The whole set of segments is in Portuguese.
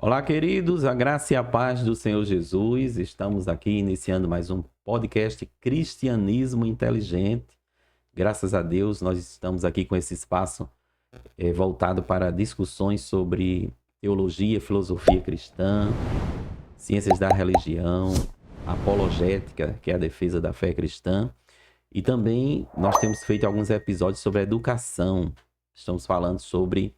Olá, queridos, a graça e a paz do Senhor Jesus. Estamos aqui iniciando mais um podcast Cristianismo Inteligente. Graças a Deus, nós estamos aqui com esse espaço voltado para discussões sobre teologia, filosofia cristã, ciências da religião, apologética, que é a defesa da fé cristã. E também nós temos feito alguns episódios sobre educação. Estamos falando sobre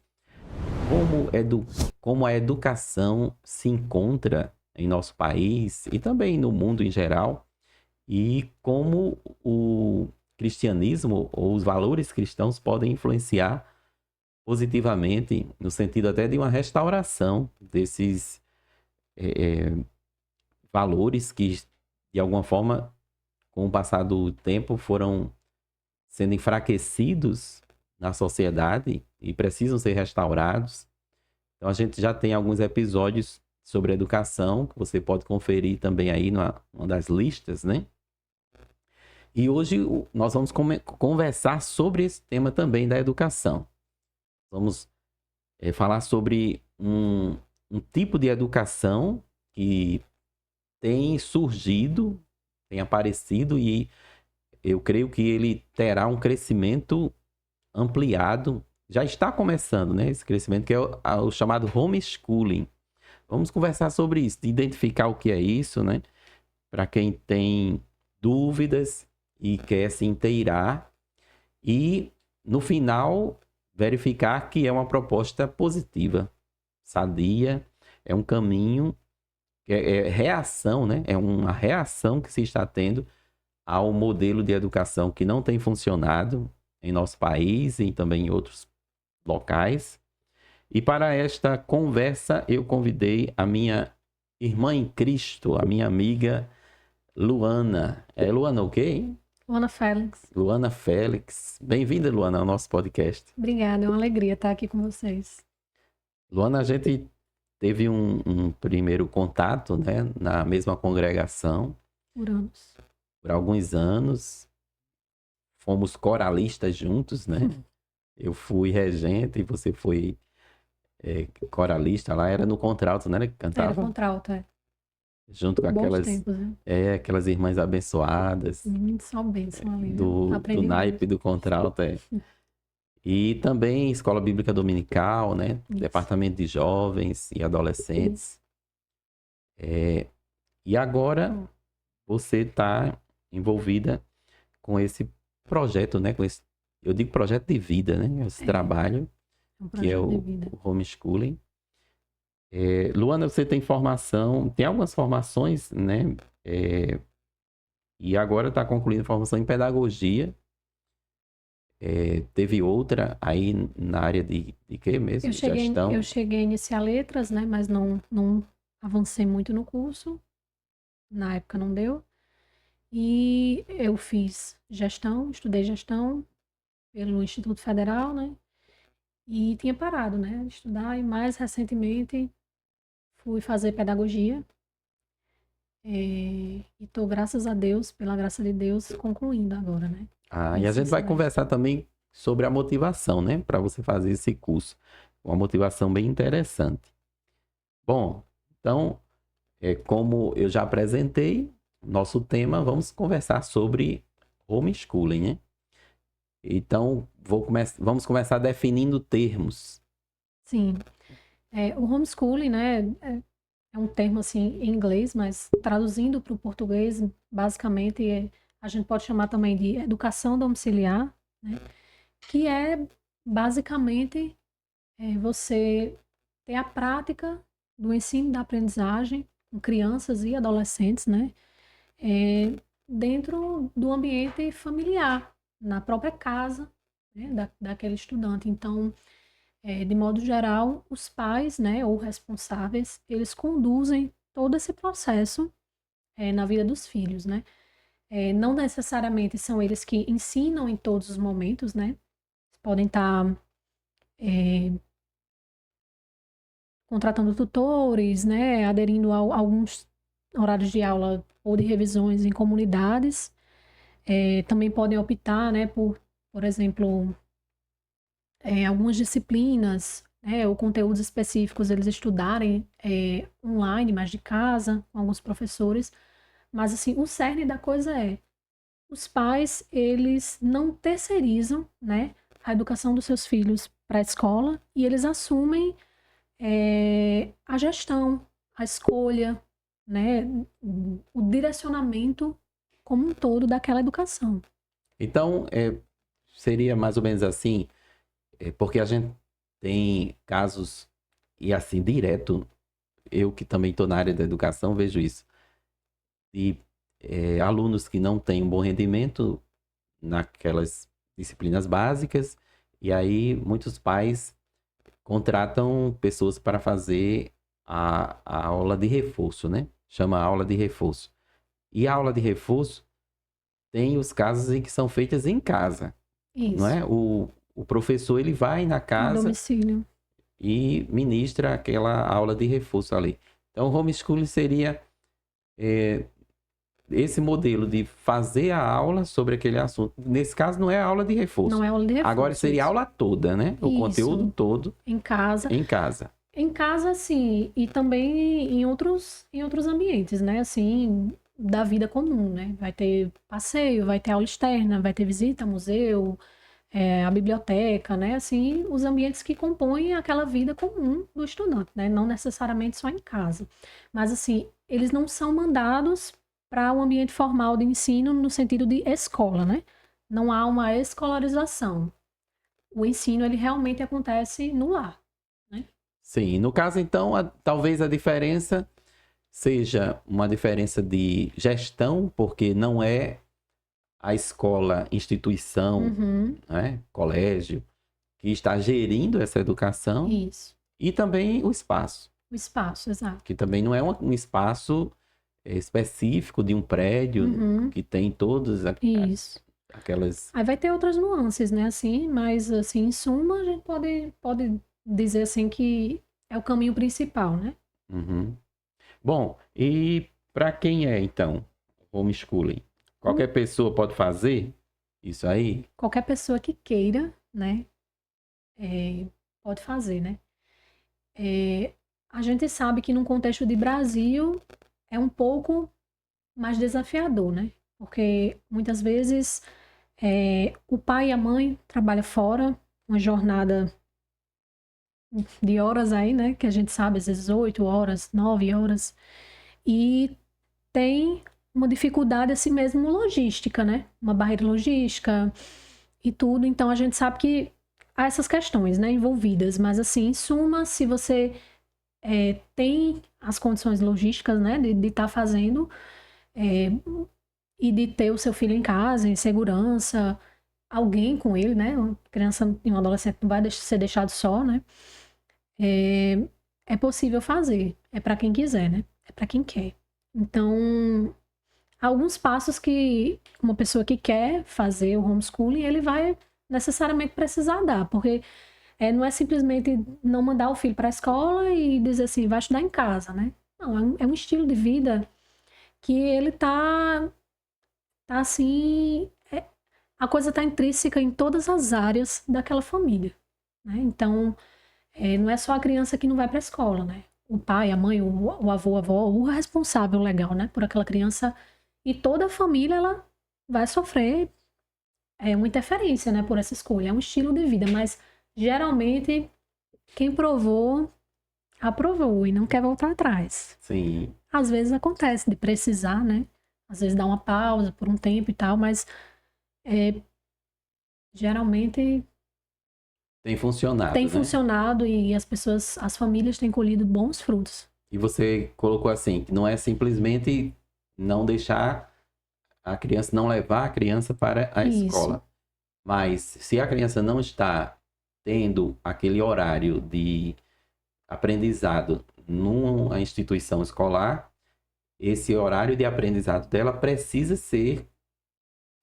como a educação se encontra em nosso país e também no mundo em geral, e como o cristianismo ou os valores cristãos podem influenciar positivamente, no sentido até de uma restauração desses valores que, de alguma forma, com o passar do tempo, foram sendo enfraquecidos na sociedade e precisam ser restaurados. Então, a gente já tem alguns episódios sobre educação, que você pode conferir também aí numa das listas, né? E hoje nós vamos conversar sobre esse tema também da educação. Vamos falar sobre um tipo de educação que tem surgido, tem aparecido, e eu creio que ele terá um crescimento ampliado. Já está começando, né, esse crescimento, que é o chamado homeschooling. Vamos conversar sobre isso, identificar o que é isso, né? Para quem tem dúvidas e quer se inteirar. E, no final, verificar que é uma proposta positiva, sadia, é um caminho, é reação, né? É uma reação que se está tendo ao modelo de educação que não tem funcionado em nosso país e também em outros locais. E para esta conversa eu convidei a minha irmã em Cristo, a minha amiga Luana. É Luana o quê, hein? Luana Félix. Luana Félix. Bem-vinda, Luana, ao nosso podcast. Obrigada, é uma alegria estar aqui com vocês. Luana, a gente teve um primeiro contato, né, na mesma congregação. Por alguns anos. Fomos coralistas juntos, né? Eu fui regente e você foi coralista lá. Era no contralto, né? Que cantava? Era contralto, é. Junto com aquelas, tempos, né? aquelas irmãs abençoadas. Só bênção ali. Do naipe do contralto, E também Escola Bíblica Dominical, né? Isso. Departamento de Jovens e Adolescentes. E agora você está envolvida com esse projeto, né? Eu digo projeto de vida, né? Esse trabalho, que é o homeschooling. Luana, você tem formação, tem algumas formações, né? E agora está concluindo formação em pedagogia. Teve outra aí na área de quê mesmo? Gestão? Eu cheguei a iniciar letras, né? Mas não avancei muito no curso. Na época não deu. E eu fiz gestão, estudei gestão pelo Instituto Federal, né? E tinha parado, né, de estudar. E mais recentemente fui fazer pedagogia. E estou, graças a Deus, pela graça de Deus, concluindo agora, né? E a gente vai conversar também sobre a motivação, né? Para você fazer esse curso. Uma motivação bem interessante. Bom, então, como eu já apresentei, nosso tema, vamos conversar sobre homeschooling, né? Então, vamos começar definindo termos. Sim. O homeschooling, né, é um termo, assim, em inglês, mas traduzindo para o português, basicamente, a gente pode chamar também de educação domiciliar, né? Que é, basicamente, você ter a prática do ensino e da aprendizagem com crianças e adolescentes, né? Dentro do ambiente familiar, na própria casa, né, daquele estudante. Então, de modo geral, os pais, né, ou responsáveis, eles conduzem todo esse processo na vida dos filhos, né? Não necessariamente são eles que ensinam em todos os momentos, né? Podem estar contratando tutores, né, aderindo a alguns horários de aula ou de revisões em comunidades. Também podem optar, né, por exemplo, algumas disciplinas né, ou conteúdos específicos eles estudarem online, mas de casa, com alguns professores. Mas, assim, o cerne da coisa é, os pais, eles não terceirizam, né, a educação dos seus filhos para a escola e eles assumem a gestão, a escolha, né, o direcionamento como um todo daquela educação. Então, seria mais ou menos assim, porque a gente tem casos, e assim, direto, eu que também estou na área da educação, vejo isso, de alunos que não têm um bom rendimento naquelas disciplinas básicas, e aí muitos pais contratam pessoas para fazer a aula de reforço, né? Chama aula de reforço. E a aula de reforço tem os casos em que são feitas em casa, não Isso, é? O professor, ele vai na no casa domicílio. e ministra aquela aula de reforço ali. Então, o homeschooling seria esse modelo de fazer a aula sobre aquele assunto. Nesse caso, não é aula de reforço. Não é aula de reforço. Agora seria a isso. aula toda, né? O Isso. conteúdo todo Em casa. em casa. Em casa, sim, e também em outros ambientes, né? Assim, da vida comum, né? Vai ter passeio, vai ter aula externa, vai ter visita ao museu, a biblioteca, né? Assim, os ambientes que compõem aquela vida comum do estudante, né? Não necessariamente só em casa. Mas, assim, eles não são mandados para um ambiente formal de ensino no sentido de escola, né? Não há uma escolarização. O ensino, ele realmente acontece no lar. Sim, no caso, então, talvez a diferença seja uma diferença de gestão, porque não é a escola, instituição, Uhum, né? Colégio, que está gerindo essa educação, isso. e também o espaço, O espaço, exato. que também não é um espaço específico de um prédio Uhum, que tem todas isso. aquelas. Aí vai ter outras nuances, né? Assim, mas assim, em suma, a gente pode dizer assim que é o caminho principal, né? Uhum. Bom, e para quem é, então, homeschooling? Qualquer pessoa pode fazer isso aí? Qualquer pessoa que queira, né? Pode fazer, né? A gente sabe que num contexto de Brasil é um pouco mais desafiador, né? Porque muitas vezes o pai e a mãe trabalham fora, uma jornada de horas aí, né? Que a gente sabe, às vezes 8 horas, 9 horas. E tem uma dificuldade assim mesmo logística, né? Uma barreira logística e tudo. Então a gente sabe que há essas questões, né, envolvidas. Mas assim, em suma, se você tem as condições logísticas, né, de estar fazendo e de ter o seu filho em casa, em segurança, alguém com ele, né? Uma criança e um adolescente não vai ser deixado só, né? É possível fazer. É para quem quiser, né? É para quem quer. Então, alguns passos que uma pessoa que quer fazer o homeschooling, ele vai necessariamente precisar dar, porque não é simplesmente não mandar o filho para a escola e dizer assim, vai estudar em casa, né? Não, é um estilo de vida que ele tá assim, a coisa tá intrínseca em todas as áreas daquela família, né? Então, não é só a criança que não vai para a escola, né? O pai, a mãe, o avô, a avó, o responsável legal, né? Por aquela criança. E toda a família, ela vai sofrer uma interferência, né? Por essa escolha. É um estilo de vida, mas geralmente quem provou, aprovou e não quer voltar atrás. Sim. Às vezes acontece de precisar, né? Às vezes dá uma pausa por um tempo e tal, mas geralmente Tem funcionado, tem né? funcionado e as famílias têm colhido bons frutos. E você colocou assim, que não é simplesmente não deixar a criança, não levar a criança para a Isso. escola. Mas se a criança não está tendo aquele horário de aprendizado numa instituição escolar, esse horário de aprendizado dela precisa ser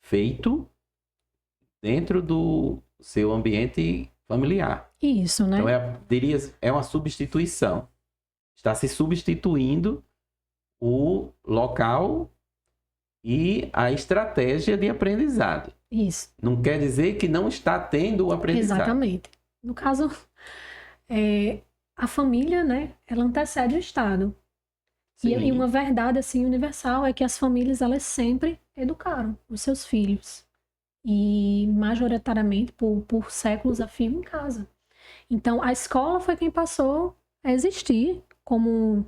feito dentro do seu ambiente familiar. Isso, né? Então, é uma substituição. Está se substituindo o local e a estratégia de aprendizado. Isso. Não quer dizer que não está tendo o aprendizado. Exatamente. No caso, a família, né, ela antecede o Estado. E Sim. uma verdade, assim, universal é que as famílias, elas sempre educaram os seus filhos. E, majoritariamente, por séculos a fio em casa. Então, a escola foi quem passou a existir como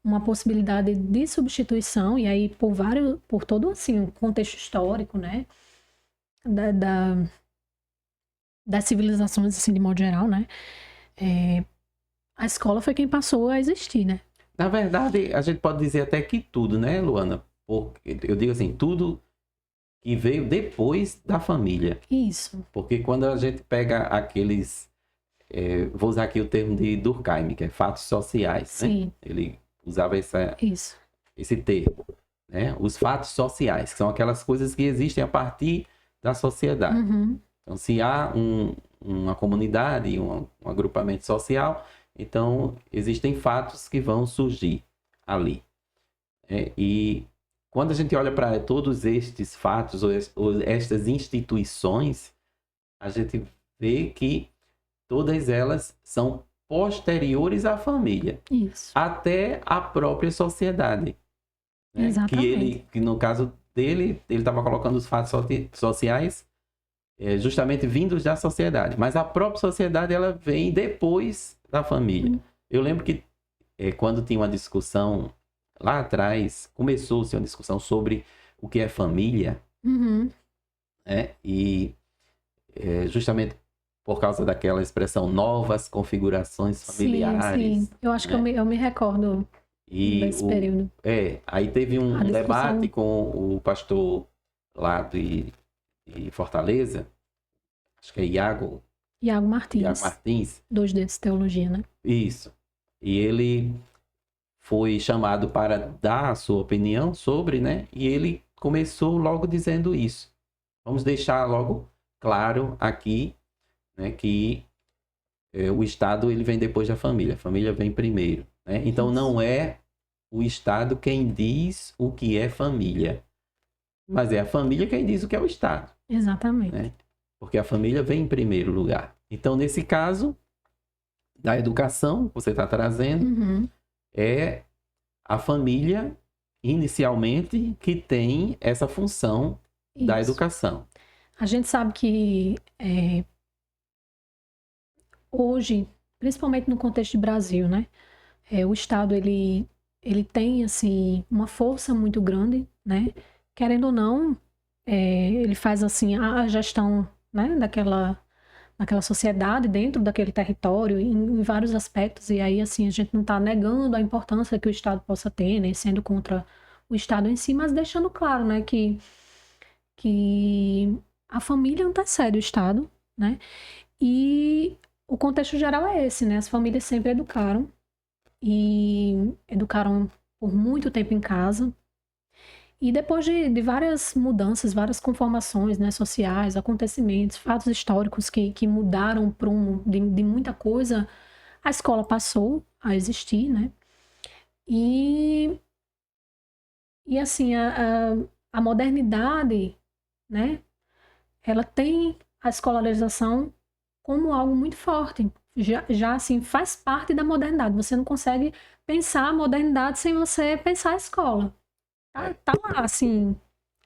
uma possibilidade de substituição, e aí por todo, assim, um contexto histórico, né, das civilizações, assim, de modo geral, né, a escola foi quem passou a existir, né. Na verdade, a gente pode dizer até que tudo, né, Luana? Porque eu digo assim, tudo que veio depois da família. Isso. Porque quando a gente pega aqueles, vou usar aqui o termo de Durkheim, que é fatos sociais, né? Sim. Ele usava Isso. esse termo, né? Os fatos sociais, que são aquelas coisas que existem a partir da sociedade. Uhum. Então, se há uma comunidade, um agrupamento social, então existem fatos que vão surgir ali. E quando a gente olha para todos estes fatos ou estas instituições, a gente vê que todas elas são posteriores à família, Isso. até a própria sociedade, né? Exatamente. Que no caso dele, ele estava colocando os fatos sociais justamente vindos da sociedade, mas a própria sociedade ela vem depois da família. Eu lembro que quando tinha uma discussão lá atrás, começou-se uma discussão sobre o que é família, Uhum. né? E justamente por causa daquela expressão novas configurações familiares. Sim. Eu acho que né? eu me recordo desse período. Aí teve um A discussão. debate com o pastor lá de Fortaleza, acho que é Iago Martins. 2 dedos teologia, né? Isso. E ele foi chamado para dar a sua opinião sobre, né? E ele começou logo dizendo isso. Vamos deixar logo claro aqui, né, que o Estado ele vem depois da família. A família vem primeiro, né? Então Isso. não é o Estado quem diz o que é família, mas é a família quem diz o que é o Estado. Exatamente. Né? Porque a família vem em primeiro lugar. Então, nesse caso, da educação que você está trazendo, Uhum. é a família, inicialmente, que tem essa função da Isso. educação. A gente sabe que hoje, principalmente no contexto de Brasil, né? O Estado, ele tem, assim, uma força muito grande, né? Querendo ou não, ele faz, assim, a gestão, né? Daquela sociedade dentro daquele território em vários aspectos. E aí, assim, a gente não está negando a importância que o Estado possa ter, né? Sendo contra o Estado em si, mas deixando claro, né? Que a família antecede o Estado, né? E o contexto geral é esse, né? As famílias sempre educaram e educaram por muito tempo em casa. E depois de várias mudanças, várias conformações, né, sociais, acontecimentos, fatos históricos que mudaram de muita coisa, a escola passou a existir, né? E assim, a modernidade, né? Ela tem a escolarização como algo muito forte. Já assim, faz parte da modernidade. Você não consegue pensar a modernidade sem você pensar a escola. Tá lá, assim,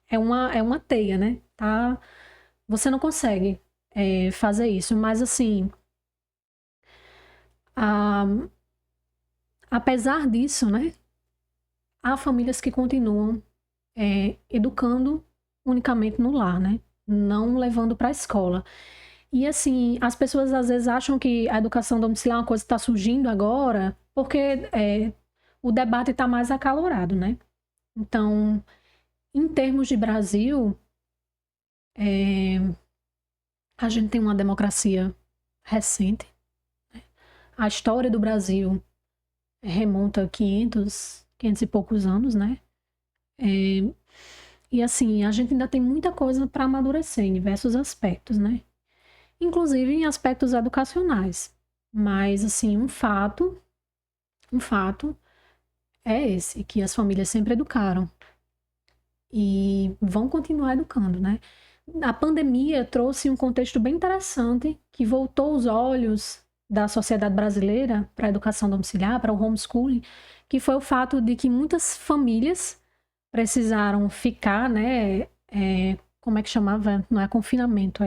é uma teia, né? Tá, você não consegue fazer isso. Mas, assim, apesar disso, né? Há famílias que continuam educando unicamente no lar, né? Não levando para a escola. E, assim, as pessoas às vezes acham que a educação domiciliar é uma coisa que está surgindo agora, porque o debate está mais acalorado, né? Então, em termos de Brasil, a gente tem uma democracia recente. A história do Brasil remonta a 500 e poucos anos, né? E assim, a gente ainda tem muita coisa para amadurecer em diversos aspectos, né? Inclusive em aspectos educacionais. Mas, assim, um fato é esse, que as famílias sempre educaram. E vão continuar educando, né? A pandemia trouxe um contexto bem interessante, que voltou os olhos da sociedade brasileira para a educação domiciliar, para o homeschooling, que foi o fato de que muitas famílias precisaram ficar, né? Como é que chamava? Não é confinamento,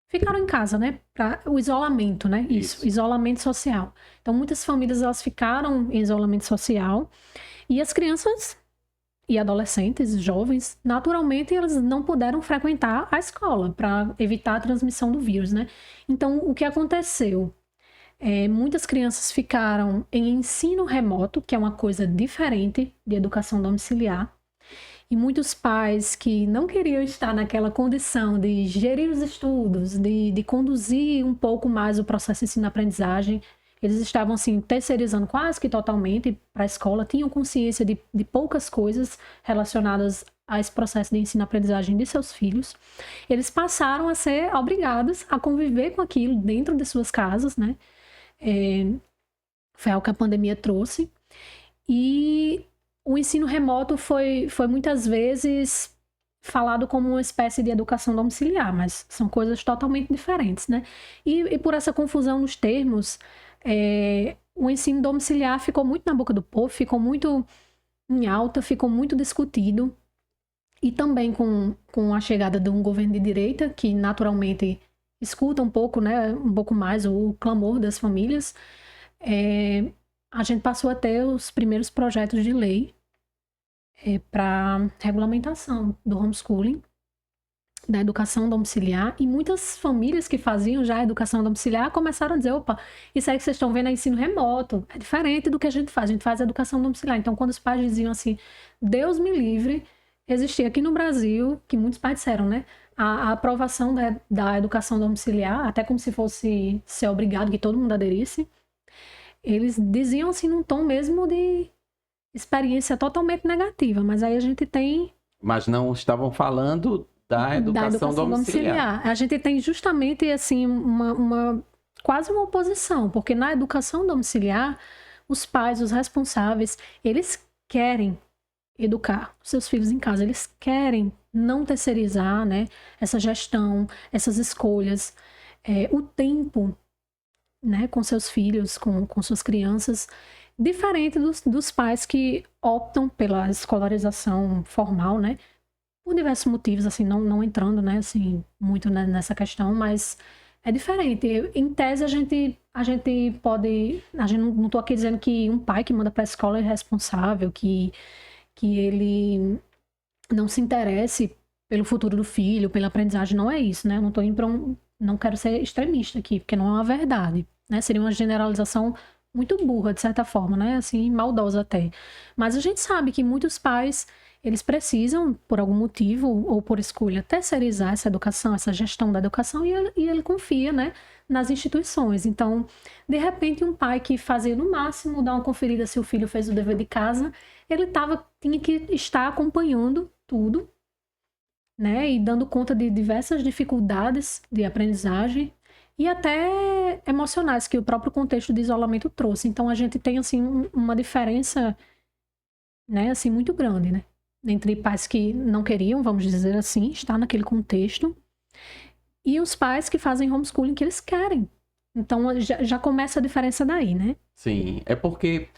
ficaram em casa, né? Para o isolamento, né? Isso, isolamento social. Então, muitas famílias elas ficaram em isolamento social e as crianças e adolescentes, jovens, naturalmente eles não puderam frequentar a escola para evitar a transmissão do vírus, né? Então, o que aconteceu? Muitas crianças ficaram em ensino remoto, que é uma coisa diferente de educação domiciliar. E muitos pais que não queriam estar naquela condição de gerir os estudos, de conduzir um pouco mais o processo de ensino-aprendizagem, eles estavam, assim, terceirizando quase que totalmente para a escola, tinham consciência de poucas coisas relacionadas a esse processo de ensino-aprendizagem de seus filhos. Eles passaram a ser obrigados a conviver com aquilo dentro de suas casas, né? Foi algo que a pandemia trouxe. E o ensino remoto foi muitas vezes falado como uma espécie de educação domiciliar, mas são coisas totalmente diferentes, né? E por essa confusão nos termos, o ensino domiciliar ficou muito na boca do povo, ficou muito em alta, ficou muito discutido. E também com a chegada de um governo de direita, que naturalmente escuta um pouco, né, um pouco mais o clamor das famílias, a gente passou a ter os primeiros projetos de lei para regulamentação do homeschooling, da educação domiciliar, e muitas famílias que faziam já a educação domiciliar começaram a dizer, opa, isso aí que vocês estão vendo é ensino remoto, é diferente do que a gente faz educação domiciliar. Então, quando os pais diziam assim, Deus me livre, existia aqui no Brasil, que muitos pais disseram, né, a aprovação da educação domiciliar, até como se fosse ser obrigado que todo mundo aderisse, eles diziam assim num tom mesmo de experiência totalmente negativa, mas aí a gente tem... Mas não estavam falando da educação domiciliar. A gente tem justamente assim quase uma oposição, porque na educação domiciliar, os pais, os responsáveis, eles querem educar os seus filhos em casa, eles querem não terceirizar, né, essa gestão, essas escolhas, o tempo, né, com seus filhos, com suas crianças, diferente dos pais que optam pela escolarização formal, né, por diversos motivos, assim, não entrando, né, assim, muito nessa questão, mas é diferente. Em tese, a gente pode... A gente não estou aqui dizendo que um pai que manda para a escola é responsável, que ele não se interesse pelo futuro do filho, pela aprendizagem, não é isso, né? Eu não estou indo para não quero ser extremista aqui, porque não é uma verdade, né? Seria uma generalização muito burra, de certa forma, né? Assim, maldosa até. Mas a gente sabe que muitos pais, eles precisam, por algum motivo, ou por escolha, terceirizar essa educação, essa gestão da educação, e ele confia, né, nas instituições. Então, de repente, um pai que fazia no máximo dar uma conferida se o filho fez o dever de casa, ele tinha que estar acompanhando tudo, né, e dando conta de diversas dificuldades de aprendizagem e até emocionais que o próprio contexto de isolamento trouxe. Então, a gente tem, assim, uma diferença, né, assim, muito grande, né, entre pais que não queriam, vamos dizer assim, estar naquele contexto, e os pais que fazem homeschooling que eles querem. Então, já começa a diferença daí, né? Sim, é porque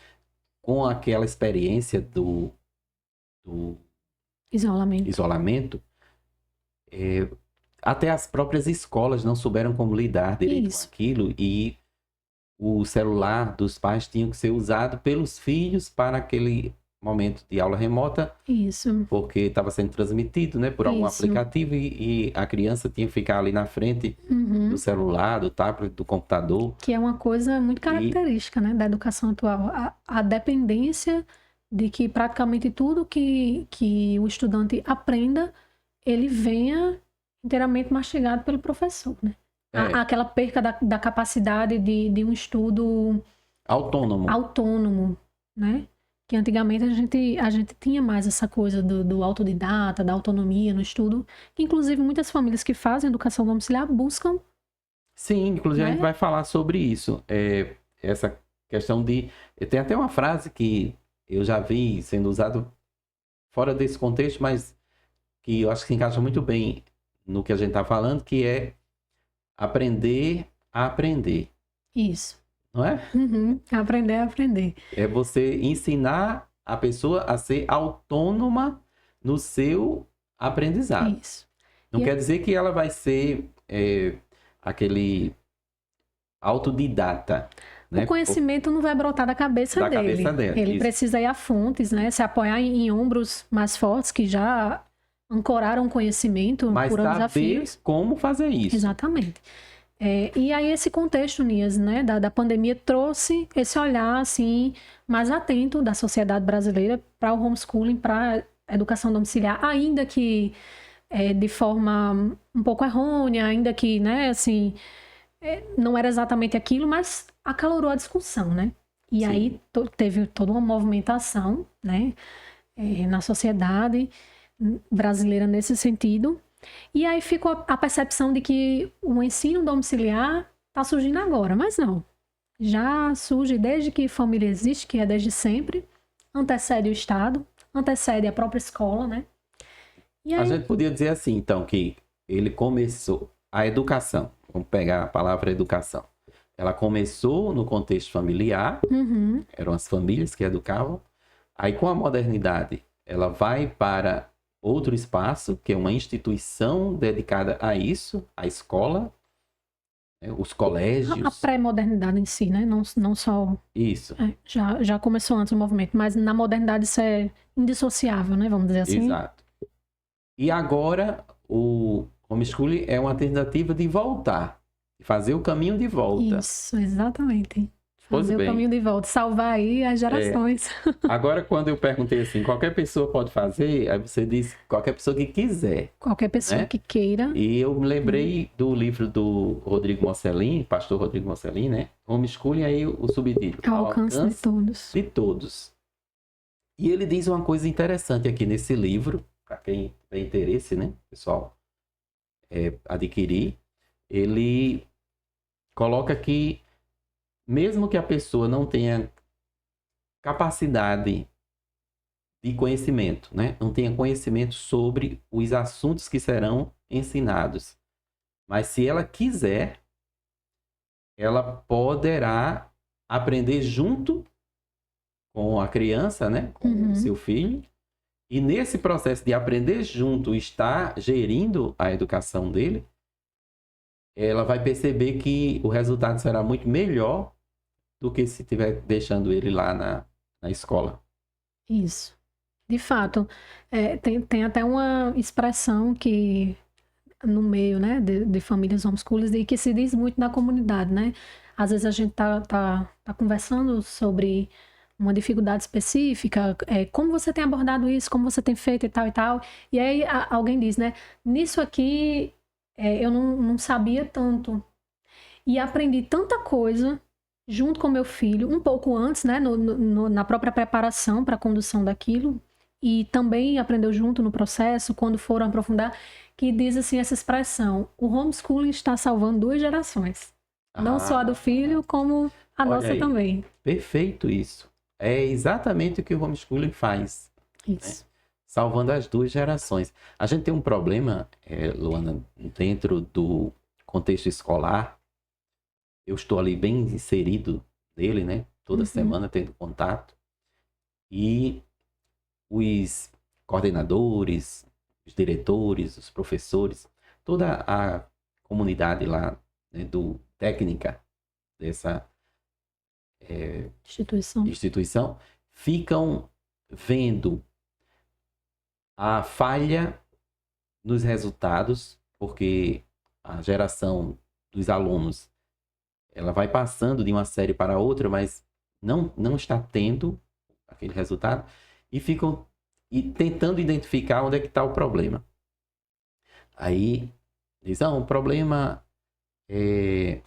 com aquela experiência do isolamento, até as próprias escolas não souberam como lidar direito com aquilo, e o celular dos pais tinha que ser usado pelos filhos para aquele momento de aula remota. Isso. Porque estava sendo transmitido, né, por algum aplicativo, e a criança tinha que ficar ali na frente do celular, do tablet, do computador. Que é uma coisa muito característica, né, da educação atual. A dependência de que praticamente tudo que o estudante aprenda, ele venha inteiramente mastigado pelo professor, né? Aquela perca da capacidade de um estudo autônomo, né? Que antigamente a gente tinha mais essa coisa do autodidata, da autonomia no estudo, que inclusive muitas famílias que fazem educação domiciliar buscam. Sim, inclusive, né? A gente vai falar sobre isso. Essa questão de... Tem até uma frase que eu já vi sendo usado fora desse contexto, mas que eu acho que se encaixa muito bem no que a gente está falando, que é aprender a aprender, Isso. não é? Aprender a aprender. É você ensinar a pessoa a ser autônoma no seu aprendizado. Isso. Não E quer dizer que ela vai ser aquele autodidata, né? O conhecimento não vai brotar da cabeça Da dele. cabeça dela, Ele isso. precisa ir a fontes, né? Se apoiar em ombros mais fortes que já ancoraram o conhecimento Mas por anos a saber fios. como fazer isso. Exatamente. E aí esse contexto, Nias, né, da pandemia trouxe esse olhar assim mais atento da sociedade brasileira para o homeschooling, para a educação domiciliar, ainda que de forma um pouco errônea, ainda que, né, assim, não era exatamente aquilo, mas acalorou a discussão, né? E Sim. aí teve toda uma movimentação, né, na sociedade brasileira nesse sentido. E aí ficou a percepção de que o ensino domiciliar está surgindo agora, mas não. Já surge desde que família existe, que é desde sempre, antecede o Estado, antecede a própria escola, né? E A aí, gente podia dizer assim, então, que ele começou a educação. Vamos pegar a palavra educação. Ela começou no contexto familiar, eram as famílias que educavam. Aí, com a modernidade, ela vai para outro espaço, que é uma instituição dedicada a isso, a escola, né, os a colégios. pré-modernidade em si, né? Não só... Isso, já começou antes o movimento, mas na modernidade isso é indissociável, né? Vamos dizer assim. exato. E agora, o homeschooling é uma tentativa de voltar, de fazer o caminho de volta. Isso, exatamente. Pois Fazer o bem. caminho de volta, salvar aí as gerações. Agora, quando eu perguntei assim, qualquer pessoa pode fazer, aí você disse qualquer pessoa que quiser. Qualquer pessoa Né? que queira. E eu me lembrei do livro do Rodrigo Mocelin, pastor Rodrigo Mocelin, né? Homeschooling, aí o subtítulo. Ao alcance de todos. De todos. E ele diz uma coisa interessante aqui nesse livro, para quem tem interesse, né, pessoal, adquirir. Ele coloca que mesmo que a pessoa não tenha capacidade de conhecimento, né, não tenha conhecimento sobre os assuntos que serão ensinados, mas se ela quiser, ela poderá aprender junto com a criança, né, com o seu filho. E nesse processo de aprender junto, estar gerindo a educação dele, ela vai perceber que o resultado será muito melhor do que se estiver deixando ele lá na escola. Isso. De fato, tem até uma expressão que no meio, né, de famílias homeschoolers e que se diz muito na comunidade, né? Às vezes a gente tá conversando sobre uma dificuldade específica, como você tem abordado isso, como você tem feito e tal, e aí alguém diz, né, nisso aqui eu não sabia tanto e aprendi tanta coisa junto com meu filho, um pouco antes, né, na própria preparação para a condução daquilo, e também aprendeu junto no processo, quando foram aprofundar, que diz assim essa expressão, o homeschooling está salvando 2 gerações. Não só a do filho, como a nossa aí. também. Perfeito isso. É exatamente o que o homeschooling faz. Isso. Né? Salvando as 2 gerações. A gente tem um problema, Luana, dentro do contexto escolar. Eu estou ali bem inserido nele, né? Toda semana tendo contato. E os coordenadores, os diretores, os professores, toda a comunidade lá, né, do técnica dessa instituição ficam vendo a falha nos resultados, porque a geração dos alunos ela vai passando de uma série para outra, mas não está tendo aquele resultado, e ficam tentando identificar onde é que está o problema. Aí diz, o problema é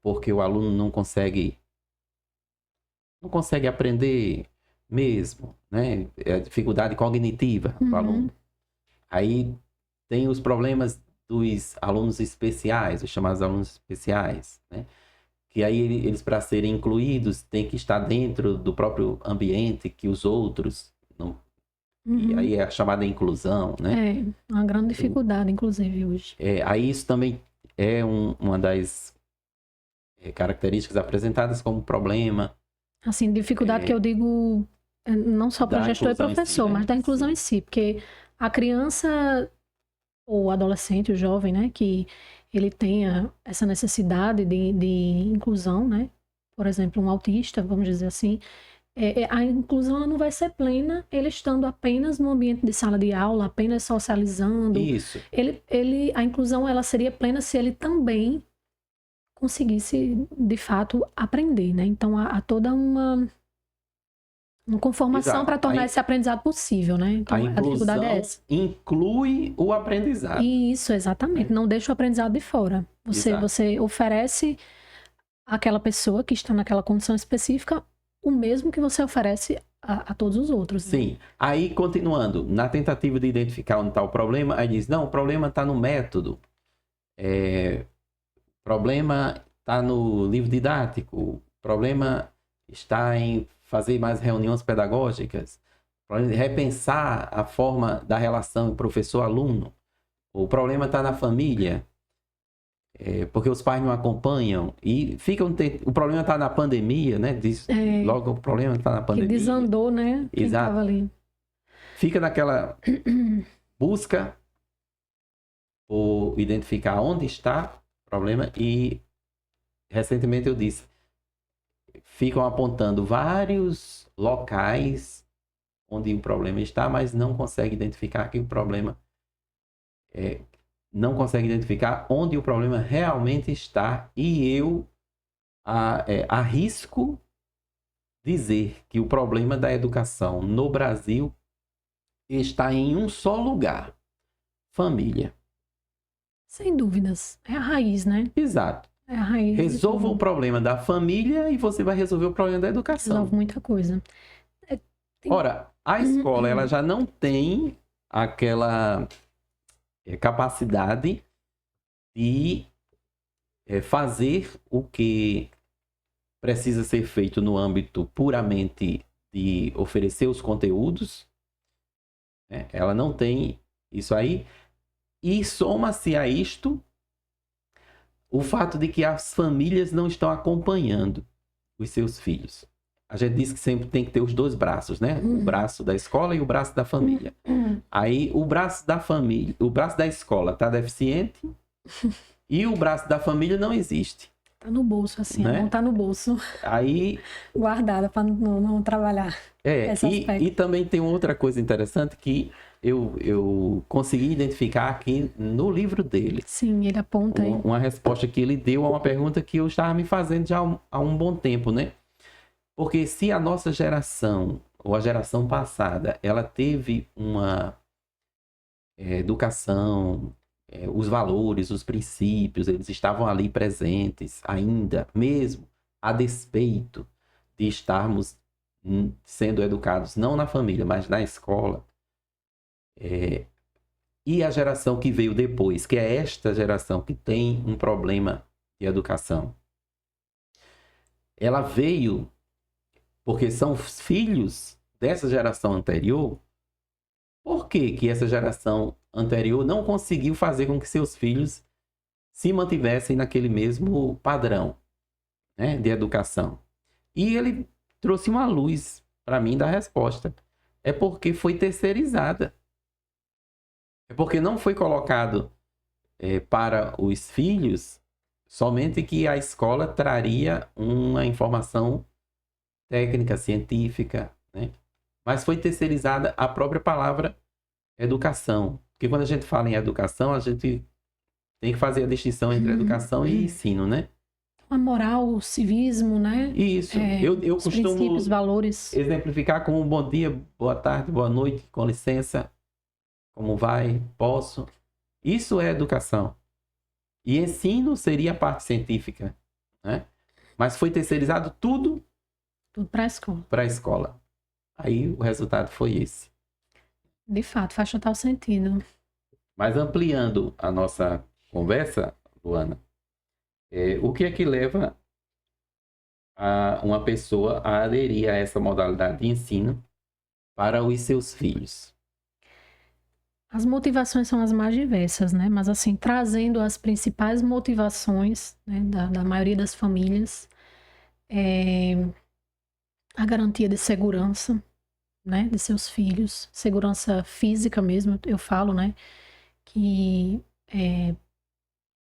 porque o aluno não consegue aprender mesmo, né? É a dificuldade cognitiva do aluno. Aí tem os problemas dos alunos especiais, os chamados alunos especiais, né? Que aí eles, para serem incluídos, têm que estar dentro do próprio ambiente que os outros E aí é a chamada inclusão, né? É uma grande dificuldade, inclusive, hoje. Aí isso também é uma das características apresentadas como problema. Assim, dificuldade que eu digo não só para Da gestor e inclusão em si, professor, né? mas da inclusão Sim. em si, porque a criança ou adolescente, o jovem, né, que ele tenha essa necessidade de inclusão, né? Por exemplo, um autista, vamos dizer assim, a inclusão ela não vai ser plena ele estando apenas no ambiente de sala de aula, apenas socializando. Isso. A inclusão ela seria plena se ele também conseguisse, de fato, aprender, né? Então, há toda uma conformação Exato. para tornar esse aprendizado possível, né? Então, A a dificuldade é inclusão essa. inclui o aprendizado. Isso, exatamente. Não deixa o aprendizado de fora. Exato. Você oferece àquela pessoa que está naquela condição específica o mesmo que você oferece a todos os outros. Né? Sim. Aí, continuando, na tentativa de identificar onde está o problema, aí diz, não, o problema está no método. O problema está no livro didático. O problema está em fazer mais reuniões pedagógicas. O problema é repensar a forma da relação professor-aluno. O problema está na família. Porque os pais não acompanham e o problema está na pandemia, né? Logo o problema está na pandemia. Que desandou, né? Quem Exato. estava ali. Fica naquela busca por identificar onde está o problema e recentemente eu disse, ficam apontando vários locais onde o problema está, mas não consegue identificar que o problema não consegue identificar onde o problema realmente está e eu arrisco dizer que o problema da educação no Brasil está em um só lugar, família. Sem dúvidas. É a raiz, né? Exato. É a raiz. Resolva o problema da família e você vai resolver o problema da educação. Resolve muita coisa. Ora, a escola ela já não tem aquela capacidade de fazer o que precisa ser feito no âmbito puramente de oferecer os conteúdos. Ela não tem isso aí. E soma-se a isto o fato de que as famílias não estão acompanhando os seus filhos. A gente diz que sempre tem que ter os dois braços, né? O braço da escola e o braço da família. Aí o braço da família, o braço da escola está deficiente e o braço da família não existe. Tá no bolso, assim, né? não tá no bolso. Aí guardada para não trabalhar. E também tem outra coisa interessante que eu consegui identificar aqui no livro dele. Sim, ele aponta aí. Uma resposta que ele deu a uma pergunta que eu estava me fazendo já há um bom tempo, né? Porque se a nossa geração, ou a geração passada, ela teve uma educação, os valores, os princípios, eles estavam ali presentes ainda, mesmo a despeito de estarmos sendo educados não na família, mas na escola. E a geração que veio depois, que é esta geração que tem um problema de educação, ela veio porque são os filhos dessa geração anterior. Por que essa geração anterior não conseguiu fazer com que seus filhos se mantivessem naquele mesmo padrão, né, de educação? E ele trouxe uma luz para mim da resposta. É porque foi terceirizada. É porque não foi colocado para os filhos somente que a escola traria uma informação técnica, científica, né? Mas foi terceirizada a própria palavra educação. Porque quando a gente fala em educação, a gente tem que fazer a distinção entre educação e ensino, né? A moral, o civismo, né? Isso. Eu costumo princípios, valores. exemplificar como bom dia, boa tarde, boa noite, com licença, como vai, posso. Isso é educação. E ensino seria a parte científica, né? Mas foi terceirizado tudo para a escola. Para a escola. Aí o resultado foi esse. De fato, faz total sentido. Mas ampliando a nossa conversa, Luana, o que é que leva uma pessoa a aderir a essa modalidade de ensino para os seus filhos? As motivações são as mais diversas, né? Mas, assim, trazendo as principais motivações, né, da maioria das famílias, é a garantia de segurança, né, de seus filhos, segurança física mesmo, eu falo, né, que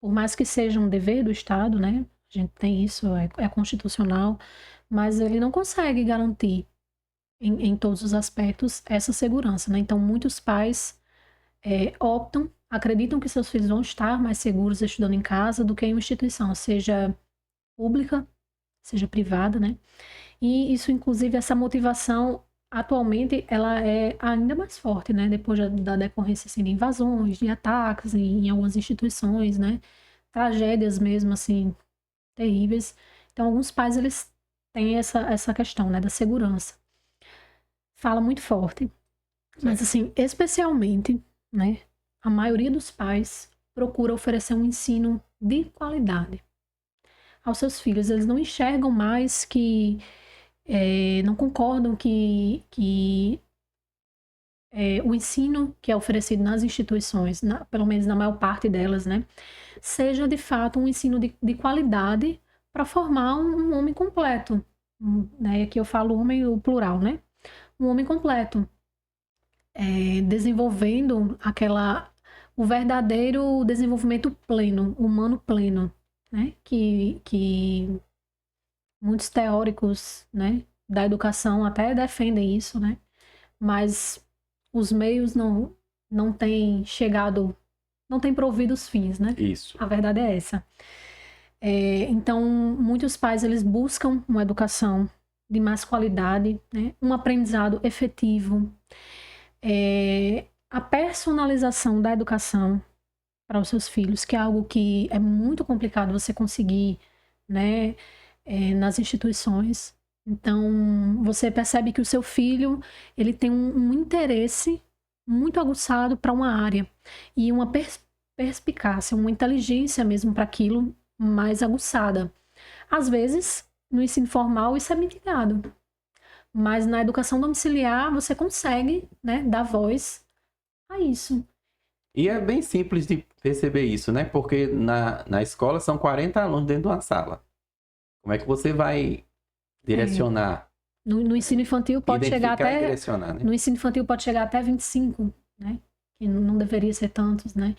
por mais que seja um dever do Estado, né, a gente tem isso, é constitucional, mas ele não consegue garantir em todos os aspectos essa segurança, né? Então, muitos pais optam, acreditam que seus filhos vão estar mais seguros estudando em casa do que em uma instituição, seja pública, seja privada, né? E isso, inclusive, essa motivação, atualmente, ela é ainda mais forte, né? Depois da decorrência, assim, de invasões, de ataques em algumas instituições, né? Tragédias mesmo, assim, terríveis. Então, alguns pais, eles têm essa questão, né? Da segurança. Fala muito forte. Mas, assim, especialmente, né? A maioria dos pais procura oferecer um ensino de qualidade aos seus filhos. Eles não enxergam mais que não concordam que o ensino que é oferecido nas instituições, pelo menos na maior parte delas, né, seja de fato um ensino de qualidade para formar um homem completo. Né, aqui eu falo homem, o plural, né? Um homem completo, desenvolvendo o verdadeiro desenvolvimento pleno, humano pleno, né? Que muitos teóricos, né, da educação até defendem isso, né? Mas os meios não têm chegado, não têm provido os fins, né? Isso. A verdade é essa. Então, muitos pais, eles buscam uma educação de mais qualidade, né? Um aprendizado efetivo, a personalização da educação para os seus filhos, que é algo que é muito complicado você conseguir, né, nas instituições. Então, você percebe que o seu filho, ele tem um interesse muito aguçado para uma área e uma perspicácia, uma inteligência mesmo para aquilo mais aguçada. Às vezes, no ensino formal, isso é mitigado, mas na educação domiciliar, você consegue, né, dar voz a isso. E é bem simples de perceber isso, né? Porque na escola são 40 alunos dentro de uma sala. Como é que você vai direcionar? No ensino infantil pode chegar Identificar e até... direcionar, né? No ensino infantil pode chegar até 25, né? Que não deveria ser tantos, né?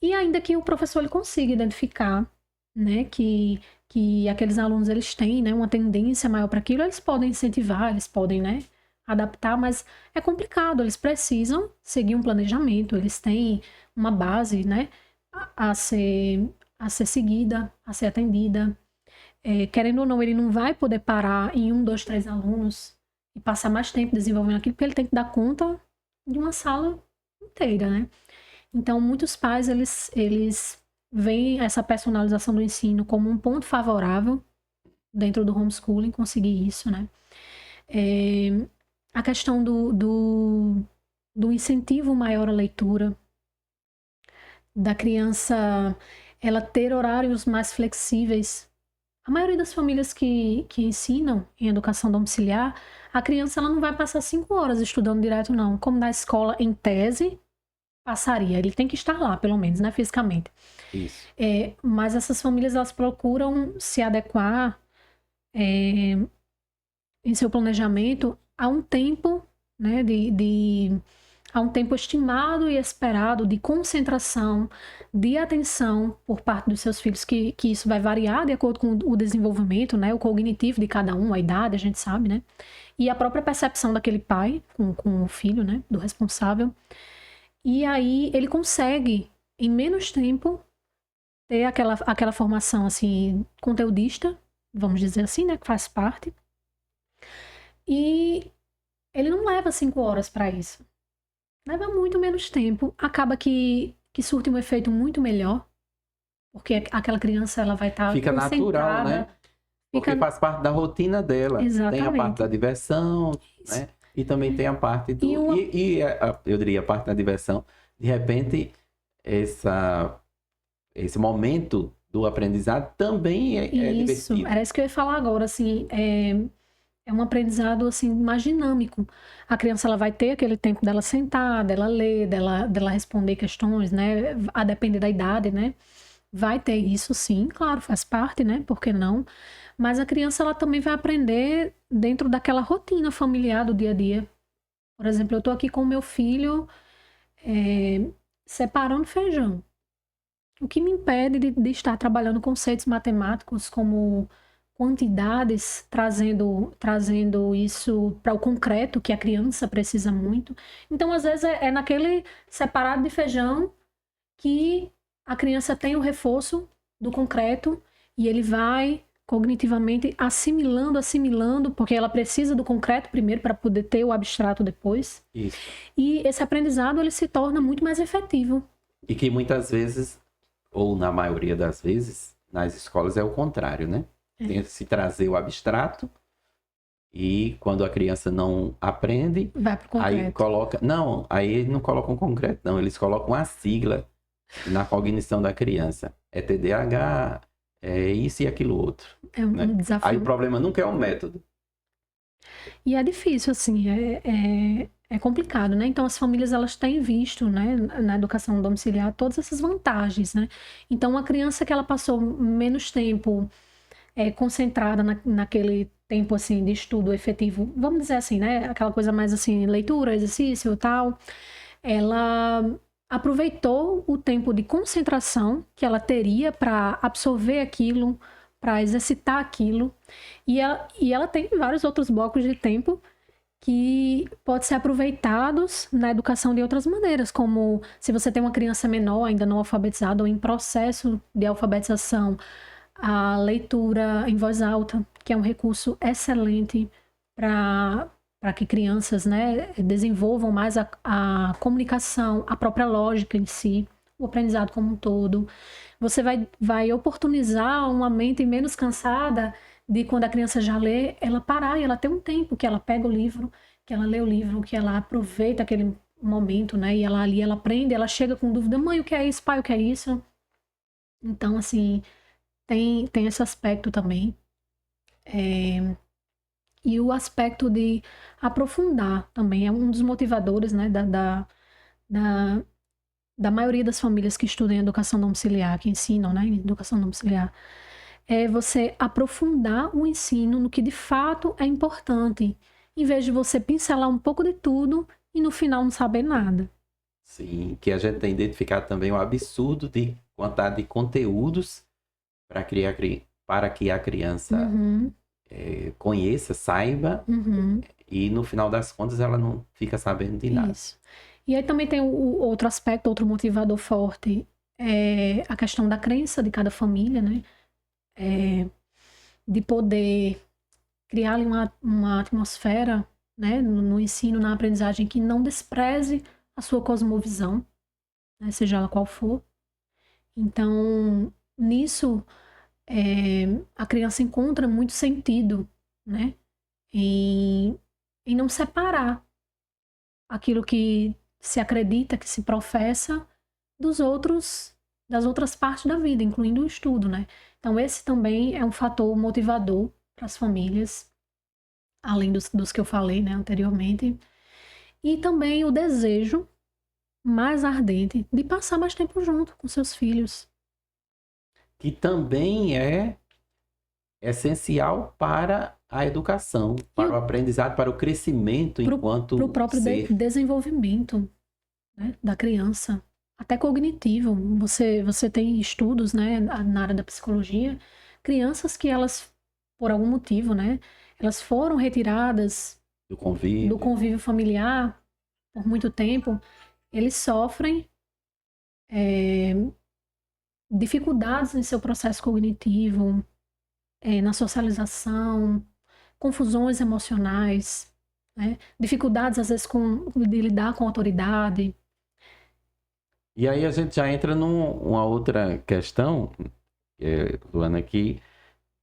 E ainda que o professor ele consiga identificar, né, que aqueles alunos eles têm, né, uma tendência maior para aquilo, eles podem incentivar, eles podem, né, adaptar, mas é complicado, eles precisam seguir um planejamento, eles têm uma base, né, a ser seguida, a ser atendida. Querendo ou não, ele não vai poder parar em 1, 2, 3 alunos e passar mais tempo desenvolvendo aquilo, porque ele tem que dar conta de uma sala inteira, né? Então, muitos pais, eles veem essa personalização do ensino como um ponto favorável dentro do homeschooling, conseguir isso, né? A questão do incentivo maior à leitura, da criança, ela ter horários mais flexíveis. A maioria das famílias que ensinam em educação domiciliar, a criança ela não vai passar 5 horas estudando direto, não. Como na escola, em tese, passaria. Ele tem que estar lá, pelo menos, né, fisicamente. Isso. Mas essas famílias, elas procuram se adequar em seu planejamento a um tempo, né, a um tempo estimado e esperado de concentração, de atenção por parte dos seus filhos, que isso vai variar de acordo com o desenvolvimento, né, o cognitivo de cada um, a idade, a gente sabe, né, e a própria percepção daquele pai com o filho, né, do responsável. E aí ele consegue, em menos tempo, ter aquela formação, assim, conteudista, vamos dizer assim, né, que faz parte. E ele não leva 5 horas para isso. Leva muito menos tempo. Acaba que surte um efeito muito melhor, porque aquela criança, ela vai estar Fica natural, né? Porque faz parte da rotina dela. Exatamente. Tem a parte da diversão, isso, né? E também tem a parte do... eu diria a parte da diversão. De repente, esse momento do aprendizado também é divertido. Isso, era isso que eu ia falar agora, assim, é um aprendizado assim mais dinâmico. A criança ela vai ter aquele tempo dela sentar, dela ler, dela responder questões, né? A depender da idade, né? Vai ter isso sim, claro, faz parte, né? Por que não? Mas a criança ela também vai aprender dentro daquela rotina familiar do dia a dia. Por exemplo, eu tô aqui com o meu filho separando feijão. O que me impede de estar trabalhando conceitos matemáticos como quantidades, trazendo isso para o concreto, que a criança precisa muito. Então, às vezes, é naquele separado de feijão que a criança tem o reforço do concreto e ele vai cognitivamente assimilando, porque ela precisa do concreto primeiro para poder ter o abstrato depois. Isso. E esse aprendizado ele se torna muito mais efetivo. E que muitas vezes, ou na maioria das vezes, nas escolas é o contrário, né? Tenta se trazer o abstrato e quando a criança não aprende, Vai pro concreto. aí coloca... Não, aí eles não colocam concreto, não. Eles colocam a sigla na cognição da criança. É TDAH, é isso e aquilo outro. É um né? desafio. Aí o problema nunca é o método. E é difícil, assim, é complicado, né? Então, as famílias, elas têm visto, né, na educação domiciliar, todas essas vantagens, né? Então, uma criança que ela passou menos tempo concentrada naquele tempo, assim, de estudo efetivo, vamos dizer assim, né? Aquela coisa mais, assim, leitura, exercício e tal, ela aproveitou o tempo de concentração que ela teria para absorver aquilo, para exercitar aquilo, e ela tem vários outros blocos de tempo que podem ser aproveitados na educação de outras maneiras, como se você tem uma criança menor, ainda não alfabetizada ou em processo de alfabetização, a leitura em voz alta, que é um recurso excelente para que crianças, né, desenvolvam mais a comunicação, a própria lógica em si, o aprendizado como um todo. Você vai oportunizar uma mente menos cansada de quando a criança já lê, ela parar e ela ter um tempo que ela pega o livro, que ela lê o livro, que ela aproveita aquele momento, né? E ela ali, ela aprende, ela chega com dúvida, mãe, o que é isso? Pai, o que é isso? Então, assim, tem esse aspecto também. E o aspecto de aprofundar também é um dos motivadores, né, da maioria das famílias que estudam em educação domiciliar, que ensinam, né, em educação domiciliar, é você aprofundar o ensino no que de fato é importante, em vez de você pincelar um pouco de tudo e no final não saber nada. Sim, que a gente tem identificado também o absurdo de quantidade de conteúdos para que a criança conheça, saiba, e no final das contas ela não fica sabendo de nada. Isso. E aí também tem o outro aspecto, outro motivador forte, é a questão da crença de cada família, né? De poder criar ali uma atmosfera, né, no ensino, na aprendizagem, que não despreze a sua cosmovisão, né, seja ela qual for. Então, nisso, a criança encontra muito sentido, né, em não separar aquilo que se acredita, que se professa, das outras partes da vida, incluindo o estudo, né? Então, esse também é um fator motivador para as famílias, além dos que eu falei, né, anteriormente. E também o desejo mais ardente de passar mais tempo junto com seus filhos. Que também é essencial para a educação, para o aprendizado, para o crescimento enquanto para o próprio desenvolvimento, né, da criança. Até cognitivo. Você tem estudos, né, na área da psicologia, crianças que elas, por algum motivo, né, elas foram retiradas do convívio familiar por muito tempo, eles sofrem dificuldades em seu processo cognitivo, na socialização, confusões emocionais, né, dificuldades, às vezes, de lidar com a autoridade. E aí a gente já entra numa outra questão, Luana, que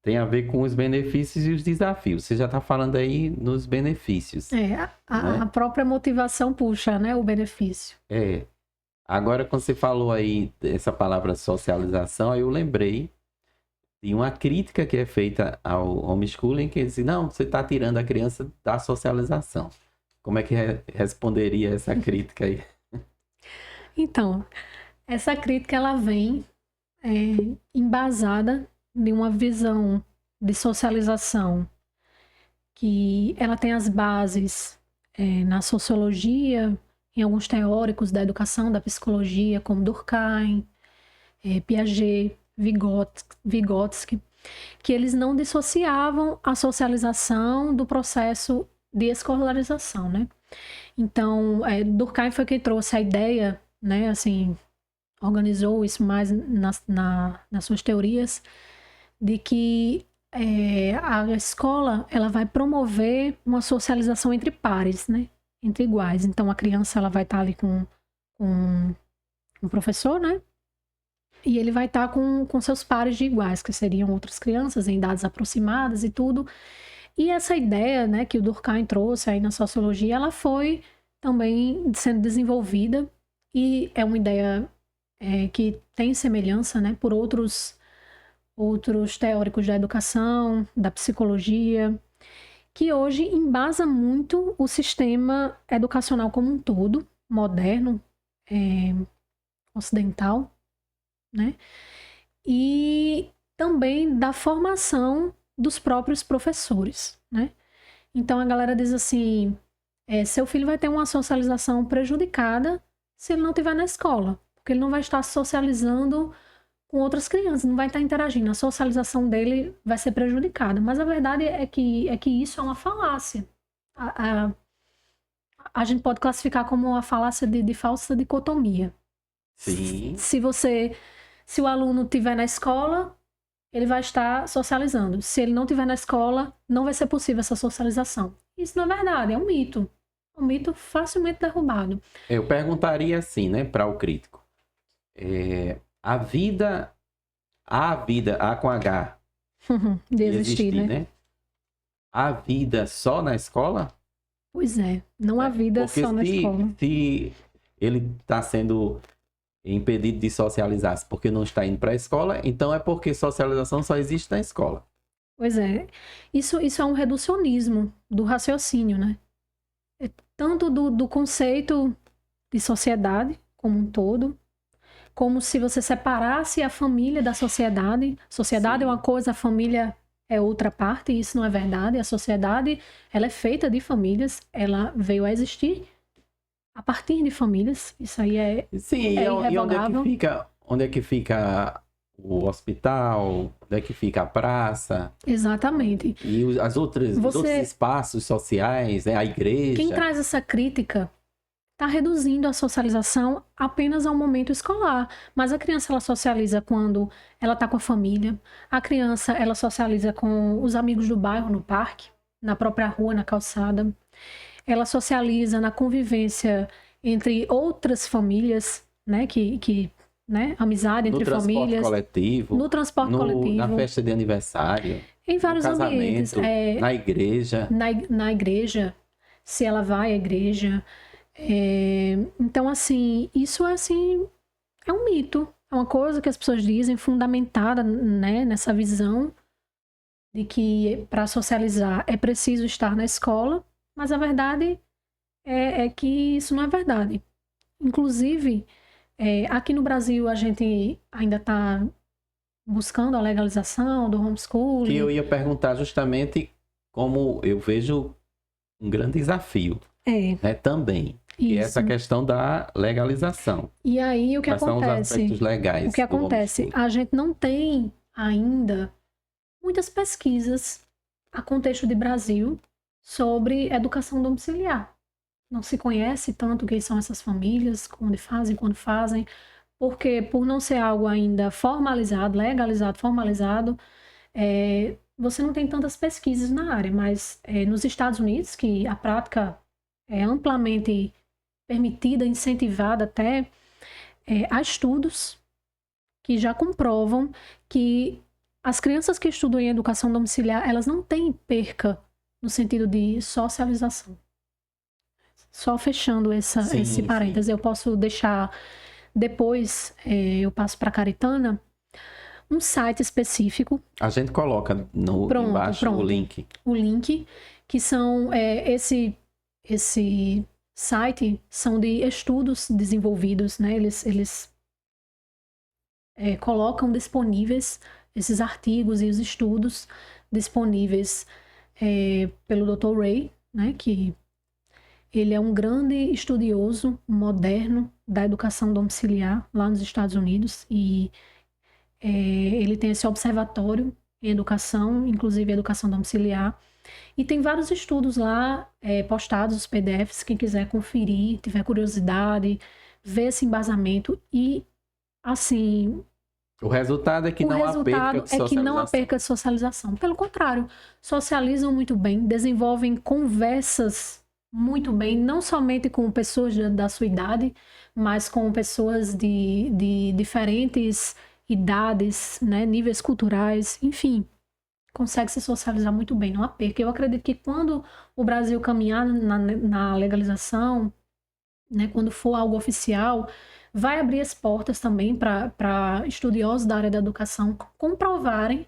tem a ver com os benefícios e os desafios. Você já está falando aí nos benefícios. A própria motivação puxa, né, o benefício. Agora, quando você falou aí essa palavra socialização, aí eu lembrei tem uma crítica que é feita ao homeschooling, que diz, não, você está tirando a criança da socialização. Como é que responderia essa crítica aí? Então, essa crítica ela vem embasada de uma visão de socialização que ela tem as bases na sociologia, em alguns teóricos da educação, da psicologia, como Durkheim, Piaget, Vygotsky, que eles não dissociavam a socialização do processo de escolarização, né? Então, Durkheim foi quem trouxe a ideia, né, assim, organizou isso mais nas suas teorias, de que a escola ela vai promover uma socialização entre pares, né? Entre iguais. Então, a criança ela vai estar ali com um professor, né? E ele vai estar com seus pares de iguais, que seriam outras crianças em idades aproximadas e tudo. E essa ideia, né, que o Durkheim trouxe aí na sociologia, ela foi também sendo desenvolvida e é uma ideia que tem semelhança, né, por outros teóricos da educação, da psicologia, que hoje embasa muito o sistema educacional como um todo, moderno, ocidental, né? E também da formação dos próprios professores, né? Então a galera diz assim, seu filho vai ter uma socialização prejudicada se ele não estiver na escola, porque ele não vai estar socializando com outras crianças, não vai estar interagindo, a socialização dele vai ser prejudicada. Mas a verdade é que isso é uma falácia. A gente pode classificar como uma falácia de falsa dicotomia. Sim. Se o aluno estiver na escola, ele vai estar socializando. Se ele não estiver na escola, não vai ser possível essa socialização. Isso não é verdade, é um mito. É um mito facilmente derrubado. Eu perguntaria assim, né, para o crítico. A vida A com H, de existir, né? A vida só na escola? Pois é, não há vida só na escola. Se ele está sendo impedido de socializar porque não está indo para a escola, então é porque socialização só existe na escola. Pois é, isso é um reducionismo do raciocínio, né? Tanto do conceito de sociedade como um todo, como se você separasse a família da sociedade. Sociedade Sim. é uma coisa, a família é outra parte, e isso não é verdade. A sociedade, ela é feita de famílias, ela veio a existir a partir de famílias, isso aí Sim, e onde é que fica o hospital, onde é que fica a praça? Exatamente. E os outros espaços sociais, a igreja. Quem traz essa crítica está reduzindo a socialização apenas ao momento escolar. Mas a criança, ela socializa quando ela está com a família. A criança, ela socializa com os amigos do bairro, no parque, na própria rua, na calçada. Ela socializa na convivência entre outras famílias, né? Né? Amizade entre famílias. No transporte coletivo. Na festa de aniversário. Em vários ambientes. Na igreja. Na igreja, se ela vai à igreja. Então, assim, isso é um mito. É uma coisa que as pessoas dizem, fundamentada, né, nessa visão de que para socializar é preciso estar na escola, mas a verdade é que isso não é verdade. Inclusive, aqui no Brasil a gente ainda está buscando a legalização do homeschooling. Que eu ia perguntar justamente como eu vejo um grande desafio, né, também. Que é essa questão da legalização. E aí o que acontece? São os aspectos legais. O que acontece? A gente não tem ainda muitas pesquisas a contexto de Brasil sobre educação domiciliar. Não se conhece tanto quem são essas famílias, onde fazem, quando fazem, porque por não ser algo ainda formalizado, legalizado, formalizado, você não tem tantas pesquisas na área, mas nos Estados Unidos, que a prática é amplamente permitida, incentivada até, há estudos que já comprovam que as crianças que estudam em educação domiciliar, elas não têm perca no sentido de socialização. Só fechando esse parêntese, eu posso deixar depois, eu passo para a Caritana, um site específico. A gente coloca embaixo o link. O link, que são esse site são de estudos desenvolvidos, né? Eles colocam disponíveis esses artigos e os estudos disponíveis pelo Dr. Ray, né? Que ele é um grande estudioso moderno da educação domiciliar lá nos Estados Unidos e ele tem esse observatório em educação, inclusive educação domiciliar. E tem vários estudos lá postados, os PDFs, quem quiser conferir, tiver curiosidade, ver esse embasamento e, assim... O resultado é que não há perca de socialização. É que não há perca de socialização. Pelo contrário, socializam muito bem, desenvolvem conversas muito bem, não somente com pessoas da sua idade, mas com pessoas de diferentes idades, né, níveis culturais, enfim, consegue se socializar muito bem, não há perca. Eu acredito que quando o Brasil caminhar na legalização, né, quando for algo oficial, vai abrir as portas também para estudiosos da área da educação comprovarem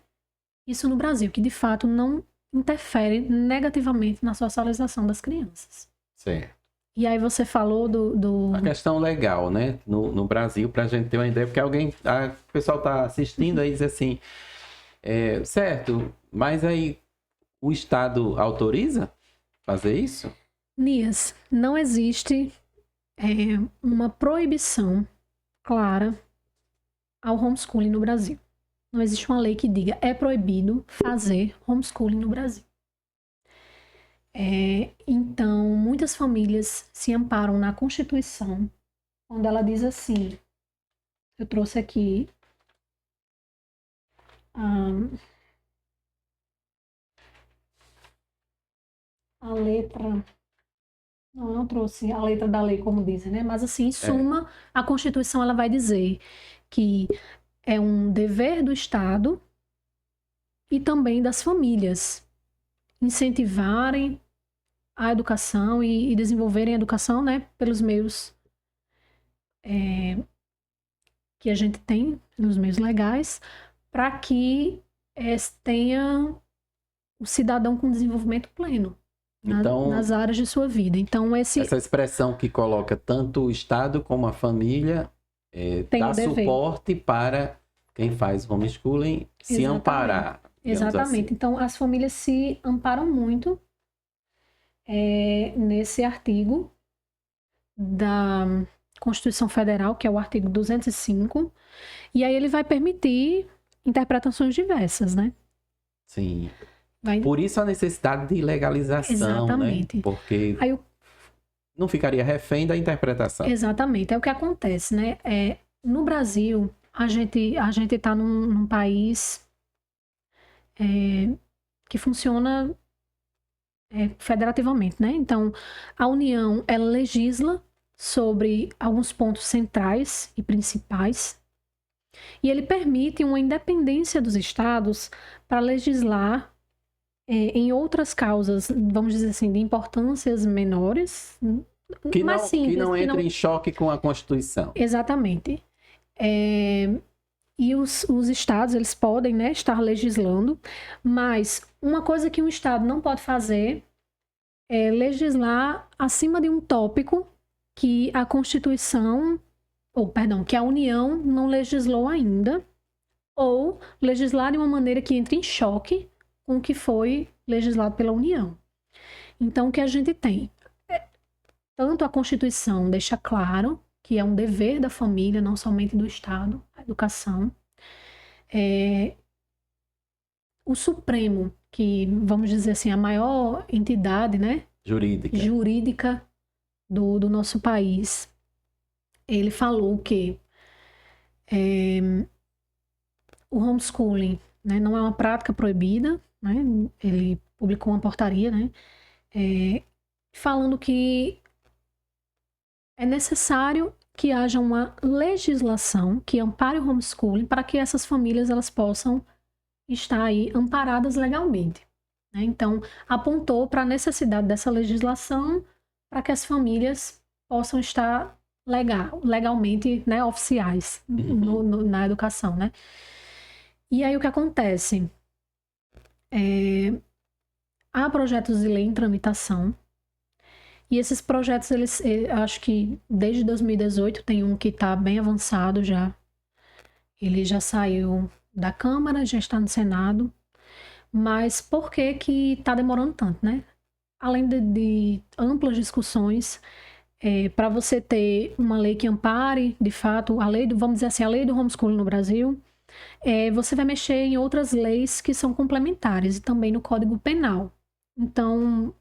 isso no Brasil, que de fato não interfere negativamente na socialização das crianças. Certo. E aí você falou A questão legal, né? No Brasil, para a gente ter uma ideia, porque o pessoal está assistindo aí e diz assim, certo, mas aí o Estado autoriza fazer isso? Nias, não existe uma proibição clara ao homeschooling no Brasil. Não existe uma lei que diga é proibido fazer homeschooling no Brasil. Então, muitas famílias se amparam na Constituição, onde ela diz assim, eu trouxe aqui a letra, não trouxe a letra da lei, como dizem, né? Mas assim, em suma, a Constituição ela vai dizer que é um dever do Estado e também das famílias incentivarem a educação e desenvolverem a educação, né, pelos meios que a gente tem, pelos meios legais, para que tenha o cidadão com desenvolvimento pleno nas áreas de sua vida. Então, essa expressão que coloca tanto o Estado como a família dá suporte para quem faz homeschooling se amparar. Exatamente. Assim. Então, as famílias se amparam muito nesse artigo da Constituição Federal, que é o artigo 205, e aí ele vai permitir interpretações diversas, né? Sim. Por isso a necessidade de legalização, exatamente, né? Porque não ficaria refém da interpretação. Exatamente. É o que acontece, né? No Brasil, a gente está num país que funciona federativamente, né? Então, a União, ela legisla sobre alguns pontos centrais e principais, e ele permite uma independência dos estados para legislar em outras causas, vamos dizer assim, de importâncias menores, mais simples. Que não entra em choque com a Constituição. Exatamente. E os estados, eles podem, né, estar legislando, mas uma coisa que um estado não pode fazer é legislar acima de um tópico que a Constituição, que a União não legislou ainda, ou legislar de uma maneira que entre em choque com o que foi legislado pela União. Então, o que a gente tem? Tanto a Constituição deixa claro que é um dever da família, não somente do Estado, a educação. O Supremo, que, vamos dizer assim, a maior entidade, né, jurídica do nosso país, ele falou que o homeschooling, né, não é uma prática proibida, né, ele publicou uma portaria, né, falando que é necessário que haja uma legislação que ampare o homeschooling para que essas famílias elas possam estar aí amparadas legalmente, né? Então, apontou para a necessidade dessa legislação para que as famílias possam estar legalmente, né, oficiais na educação, né? E aí o que acontece? Há projetos de lei em tramitação. E esses projetos, acho que desde 2018 tem um que está bem avançado já. Ele já saiu da Câmara, já está no Senado. Mas por que que está demorando tanto, né? Além de amplas discussões, para você ter uma lei que ampare, de fato, vamos dizer assim, a lei do homeschooling no Brasil, você vai mexer em outras leis que são complementares e também no Código Penal. Então,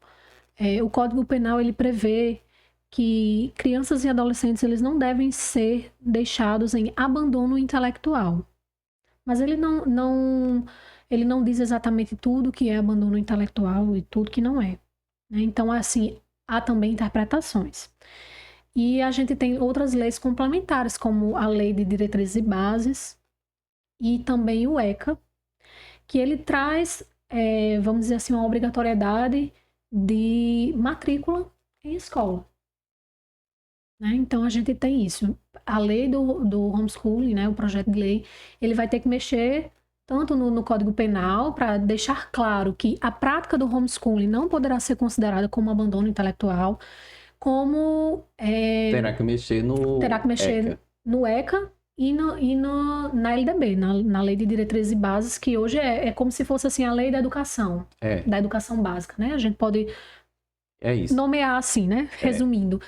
o Código Penal, ele prevê que crianças e adolescentes, eles não devem ser deixados em abandono intelectual. Mas ele não diz exatamente tudo que é abandono intelectual e tudo que não é, né? Então, assim, há também interpretações. E a gente tem outras leis complementares, como a Lei de Diretrizes e Bases e também o ECA, que ele traz, vamos dizer assim, uma obrigatoriedade de matrícula em escola, né? Então, a gente tem isso. A lei do homeschooling, né, o projeto de lei, ele vai ter que mexer tanto no Código Penal, para deixar claro que a prática do homeschooling não poderá ser considerada como abandono intelectual, como... Terá que mexer ECA. No ECA e na LDB, na Lei de Diretrizes e Bases, que hoje é como se fosse assim, a lei da educação, da educação básica, né? A gente pode nomear assim, né? Resumindo.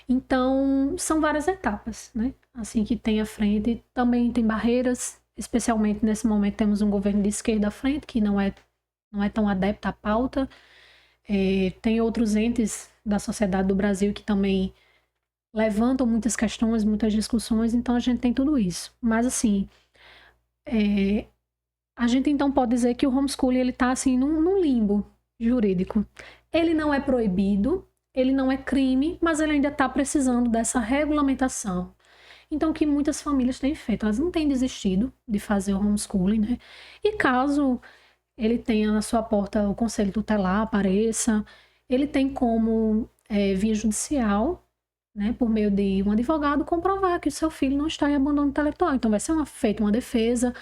Então, são várias etapas, né? Assim que tem à frente. Também tem barreiras, especialmente nesse momento temos um governo de esquerda à frente, que não é tão adepto à pauta. Tem outros entes da sociedade do Brasil que também levantam muitas questões, muitas discussões, então a gente tem tudo isso. Mas, assim, a gente então pode dizer que o homeschooling ele está assim, num limbo jurídico. Ele não é proibido, ele não é crime, mas ele ainda está precisando dessa regulamentação. Então, o que muitas famílias têm feito? Elas não têm desistido de fazer o homeschooling, né? E caso ele tenha na sua porta o conselho tutelar, apareça, ele tem como, via judicial, né, por meio de um advogado, comprovar que o seu filho não está em abandono intelectual. Então, vai ser feita uma defesa.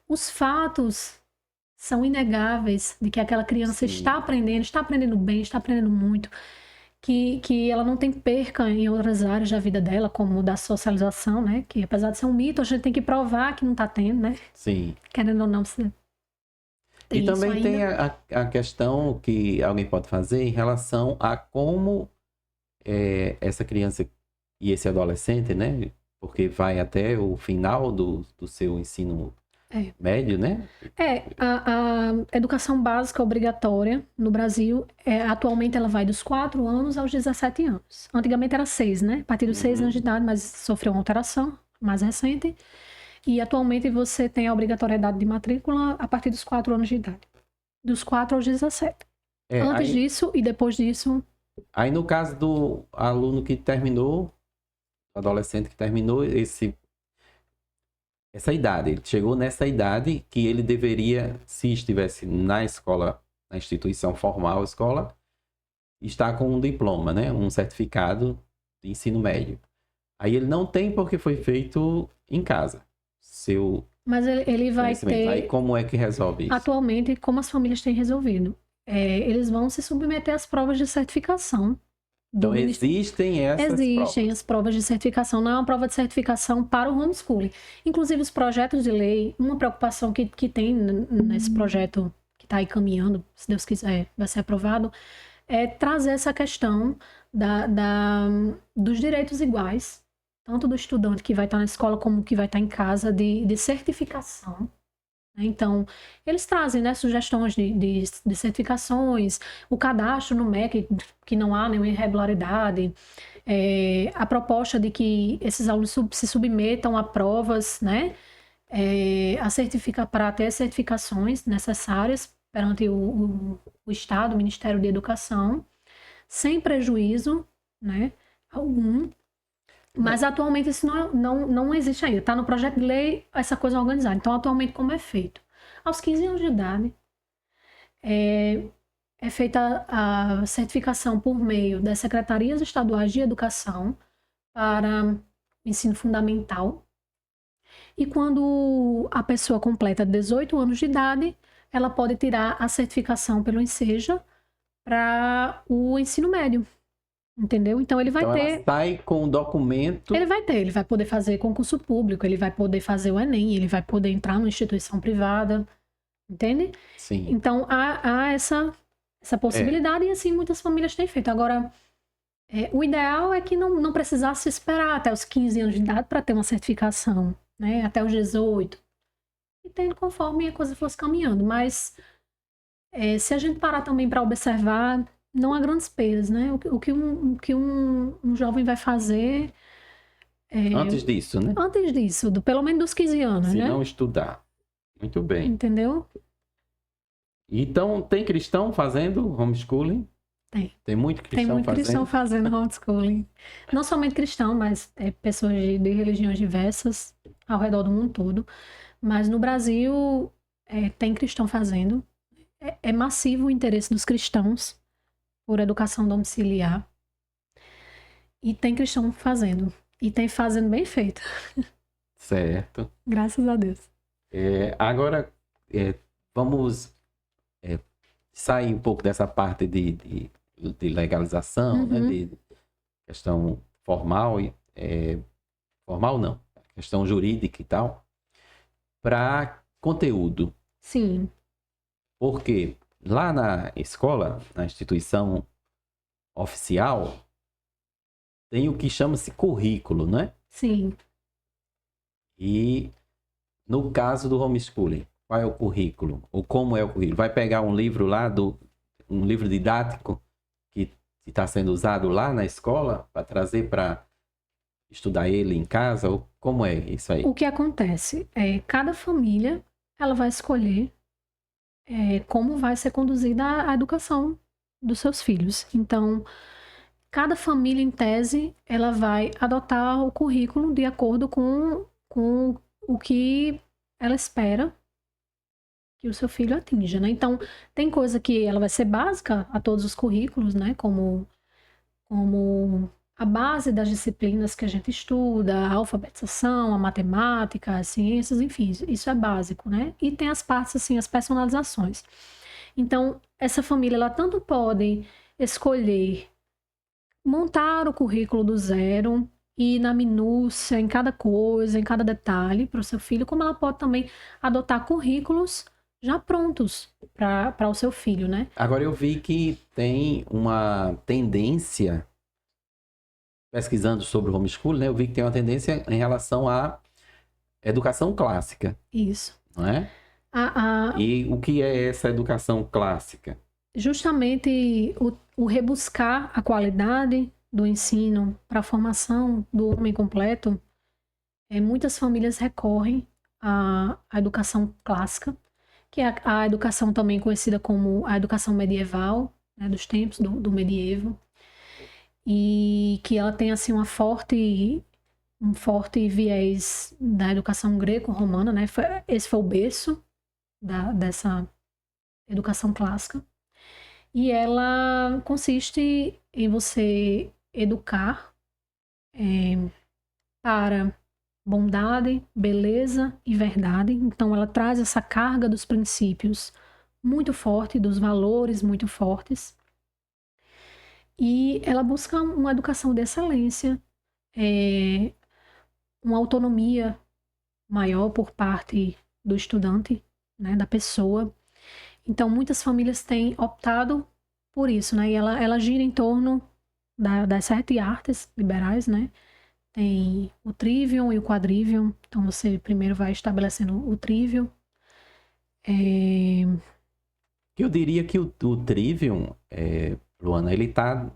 Os fatos são inegáveis de que aquela criança está aprendendo bem, está aprendendo muito, que ela não tem perca em outras áreas da vida dela, como da socialização, né? Que apesar de ser um mito, a gente tem que provar que não está tendo, né? Sim. Querendo ou não, você tem e também tem a questão que alguém pode fazer em relação a como essa criança e esse adolescente, né? Porque vai até o final do seu ensino médio, né? A educação básica obrigatória no Brasil, atualmente ela vai dos 4 anos aos 17 anos. Antigamente era 6, né? A partir dos 6 anos de idade, mas sofreu uma alteração mais recente. E atualmente você tem a obrigatoriedade de matrícula a partir dos 4 anos de idade. Dos 4 aos 17. Antes disso e depois disso... Aí no caso do aluno que terminou, adolescente que terminou essa idade, ele chegou nessa idade que ele deveria, se estivesse na escola, na instituição formal, escola, estar com um diploma, né? Um certificado de ensino médio. Aí ele não tem porque foi feito em casa. Mas ele vai ter... Aí como é que resolve isso? Atualmente, como as famílias têm resolvido? Eles vão se submeter às provas de certificação. Então, existem as provas de certificação. Não é uma prova de certificação para o homeschooling. Inclusive, os projetos de lei, uma preocupação que tem nesse projeto que está aí caminhando, se Deus quiser, vai ser aprovado, é trazer essa questão dos direitos iguais, tanto do estudante que vai estar na escola como que vai estar em casa, de certificação. Então, eles trazem, né, sugestões de certificações, o cadastro no MEC, que não há nenhuma irregularidade, a proposta de que esses alunos se submetam a provas, né, para ter certificações necessárias perante o Estado, o Ministério da Educação, sem prejuízo, né, algum. Mas atualmente isso não existe ainda. Está no projeto de lei essa coisa organizada. Então, atualmente, como é feito? Aos 15 anos de idade, é feita a certificação por meio das secretarias estaduais de educação para ensino fundamental. E quando a pessoa completa 18 anos de idade, ela pode tirar a certificação pelo Enseja para o ensino médio. Entendeu? Então ele vai Então ela ter. sai com o documento. Ele vai poder fazer concurso público, ele vai poder fazer o Enem, ele vai poder entrar numa instituição privada. Entende? Sim. Então há essa possibilidade e assim muitas famílias têm feito. Agora, o ideal é que não precisasse esperar até os 15 anos de idade para ter uma certificação, né? Até os 18. E tendo conforme a coisa fosse caminhando. Mas se a gente parar também para observar, não há grandes perdas, né? O que um jovem vai fazer Antes disso, né? antes disso, pelo menos dos 15 anos, Se né? não estudar. Muito bem. Entendeu? Então, tem cristão fazendo homeschooling? Tem. Tem muito cristão Tem muito fazendo? cristão fazendo homeschooling. Não somente cristão, mas pessoas de religiões diversas ao redor do mundo todo. Mas no Brasil tem cristão fazendo. É massivo o interesse dos cristãos por educação domiciliar. E tem cristão fazendo. E tem fazendo bem feito. Certo. Graças a Deus. Agora, vamos sair um pouco dessa parte de legalização, né? De questão formal, formal não, questão jurídica e tal, para conteúdo. Sim. Porque lá na escola, na instituição oficial, tem o que chama-se currículo, né? Sim. E no caso do homeschooling, qual é o currículo? Ou como é o currículo? Vai pegar um livro lá, um livro didático que está sendo usado lá na escola para trazer para estudar ele em casa? Ou como é isso aí? O que acontece é cada família ela vai escolher como vai ser conduzida a educação dos seus filhos. Então, cada família, em tese, ela vai adotar o currículo de acordo com o que ela espera que o seu filho atinja, né? Então, tem coisa que ela vai ser básica a todos os currículos, né? Como a base das disciplinas que a gente estuda, a alfabetização, a matemática, as ciências, enfim, isso é básico, né? E tem as partes, assim, as personalizações. Então, essa família, ela tanto pode escolher montar o currículo do zero e ir na minúcia, em cada coisa, em cada detalhe para o seu filho, como ela pode também adotar currículos já prontos para o seu filho, né? Agora eu vi que tem uma tendência, pesquisando sobre o homeschooling, né? Eu vi que tem uma tendência em relação à educação clássica. Isso. Não é? E o que é essa educação clássica? Justamente o rebuscar a qualidade do ensino para a formação do homem completo, muitas famílias recorrem à educação clássica, que é a educação também conhecida como a educação medieval, né, dos tempos do medievo, e que ela tem assim um forte viés da educação greco-romana, né? Esse foi o berço dessa educação clássica. E ela consiste em você educar para bondade, beleza e verdade. Então, ela traz essa carga dos princípios muito forte, dos valores muito fortes. E ela busca uma educação de excelência, uma autonomia maior por parte do estudante, né, da pessoa. Então, muitas famílias têm optado por isso, né? E ela gira em torno das 7 artes liberais, né? Tem o trivium e o quadrivium. Então, você primeiro vai estabelecendo o trivium. Eu diria que o trivium, Luana, ele está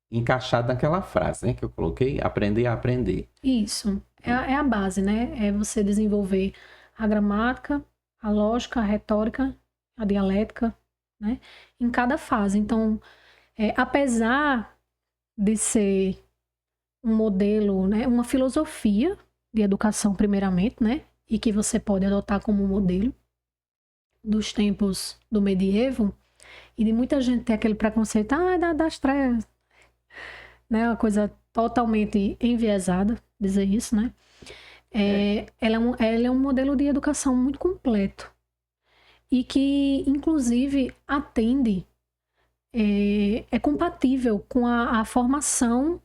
encaixado naquela frase, né? Que eu coloquei, aprender a aprender. Isso. É a base, né? É você desenvolver a gramática, a lógica, a retórica, a dialética, né? Em cada fase. Então, apesar de ser um modelo, né? Uma filosofia de educação, primeiramente, né? E que você pode adotar como modelo dos tempos do medievo, e de muita gente ter aquele preconceito, das trevas, né? Uma coisa totalmente enviesada, dizer isso, né? Ela é um modelo de educação muito completo e que, inclusive, atende, é compatível com a formação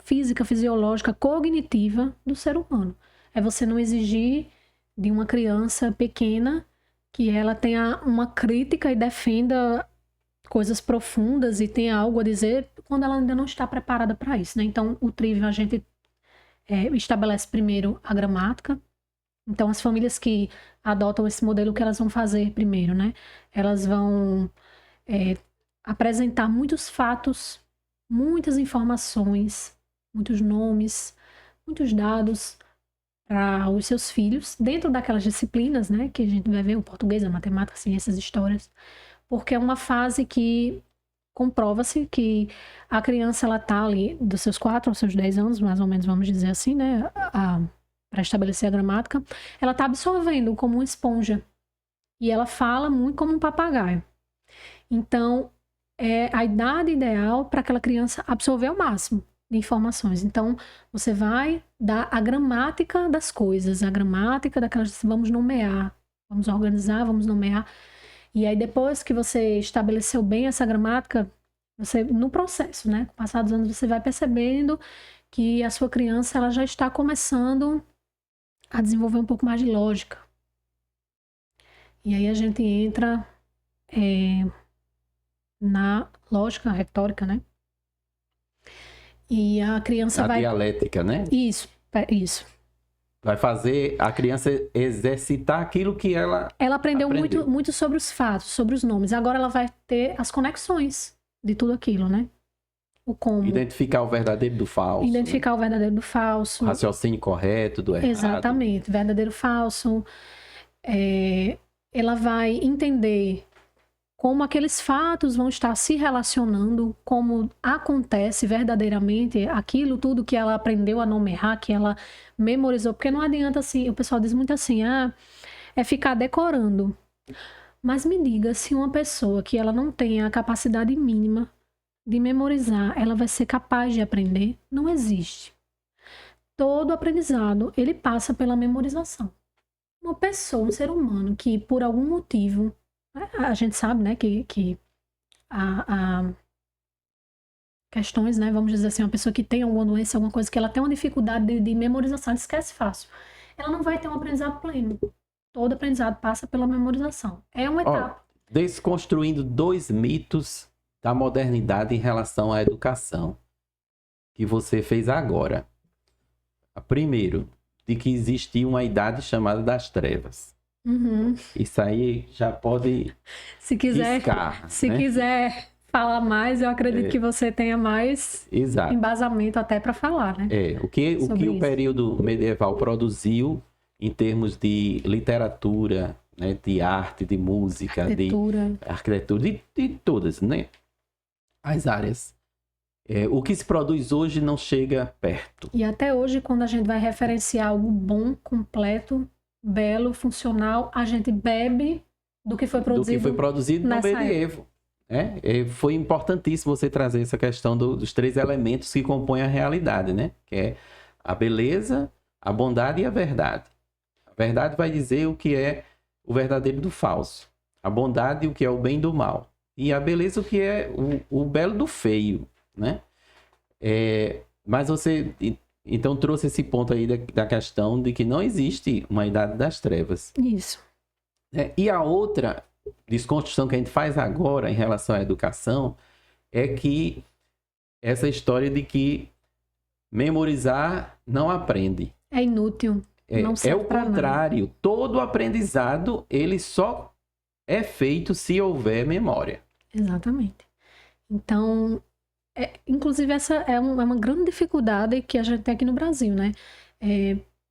física, fisiológica, cognitiva do ser humano. É você não exigir de uma criança pequena que ela tenha uma crítica e defenda coisas profundas e tenha algo a dizer quando ela ainda não está preparada para isso, né? Então, o Trivium, a gente estabelece primeiro a gramática. Então, as famílias que adotam esse modelo, o que elas vão fazer primeiro, né? Elas vão apresentar muitos fatos, muitas informações, muitos nomes, muitos dados para os seus filhos, dentro daquelas disciplinas, né? Que a gente vai ver, o português, a matemática, ciências, histórias, porque é uma fase que comprova-se que a criança, ela tá ali dos seus 4 aos seus 10 anos, mais ou menos, vamos dizer assim, né? Para estabelecer a gramática, ela tá absorvendo como uma esponja. E ela fala muito como um papagaio. Então, é a idade ideal para aquela criança absorver o máximo de informações. Então, você vai dar a gramática das coisas, a gramática daquelas... Vamos nomear, vamos organizar, vamos nomear. E aí, depois que você estabeleceu bem essa gramática, você, no processo, né? Com o passar dos anos, você vai percebendo que a sua criança, ela já está começando a desenvolver um pouco mais de lógica. E aí a gente entra na lógica, retórica, né? E a criança a vai... dialética, né? Isso. Vai fazer a criança exercitar aquilo que ela aprendeu. Muito sobre os fatos, sobre os nomes. Agora ela vai ter as conexões de tudo aquilo, né? O como. Identificar o verdadeiro do falso. Identificar o verdadeiro do falso. O raciocínio correto do errado. Exatamente. Verdadeiro, falso. Ela vai entender como aqueles fatos vão estar se relacionando, como acontece verdadeiramente aquilo tudo que ela aprendeu a nomear, que ela memorizou. Porque não adianta assim, o pessoal diz muito assim, é ficar decorando. Mas me diga, se uma pessoa que ela não tem a capacidade mínima de memorizar, ela vai ser capaz de aprender? Não existe. Todo aprendizado, ele passa pela memorização. Uma pessoa, um ser humano que por algum motivo, a gente sabe, né, que há questões, né, vamos dizer assim, uma pessoa que tem alguma doença, alguma coisa que ela tem uma dificuldade de memorização, ela esquece fácil. Ela não vai ter um aprendizado pleno. Todo aprendizado passa pela memorização. É uma etapa. Desconstruindo 2 mitos da modernidade em relação à educação que você fez agora. Primeiro, de que existia uma idade chamada das trevas. Uhum. Isso aí já pode riscar, se quiser falar mais, eu acredito que você tenha mais embasamento até para falar, né? O que o período medieval produziu em termos de literatura, né, de arte, de música, de arquitetura, de todas, né, as áreas. O que se produz hoje não chega perto. E até hoje, quando a gente vai referenciar algo bom, completo, belo, funcional, a gente bebe do que foi produzido no medievo. Foi importantíssimo você trazer essa questão dos 3 elementos que compõem a realidade, né? Que é a beleza, a bondade e a verdade. A verdade vai dizer o que é o verdadeiro do falso. A bondade, o que é o bem do mal. E a beleza, o que é o belo do feio, né? Mas você então trouxe esse ponto aí da questão de que não existe uma idade das trevas. Isso. E a outra desconstrução que a gente faz agora em relação à educação é que essa história de que memorizar não aprende. É inútil. Não serve o contrário. Nada. Todo aprendizado, ele só é feito se houver memória. Exatamente. Então, inclusive essa é uma grande dificuldade que a gente tem aqui no Brasil, né?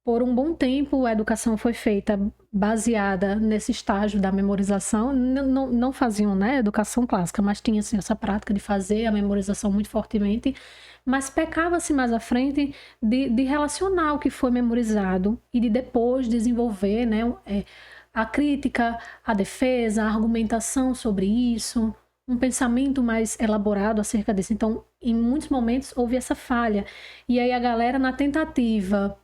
Por um bom tempo, a educação foi feita baseada nesse estágio da memorização. Não faziam, né, educação clássica, mas tinha assim, essa prática de fazer a memorização muito fortemente. Mas pecava-se mais à frente de relacionar o que foi memorizado e de depois desenvolver, né, a crítica, a defesa, a argumentação sobre isso, um pensamento mais elaborado acerca disso. Então, em muitos momentos, houve essa falha. E aí a galera, na tentativa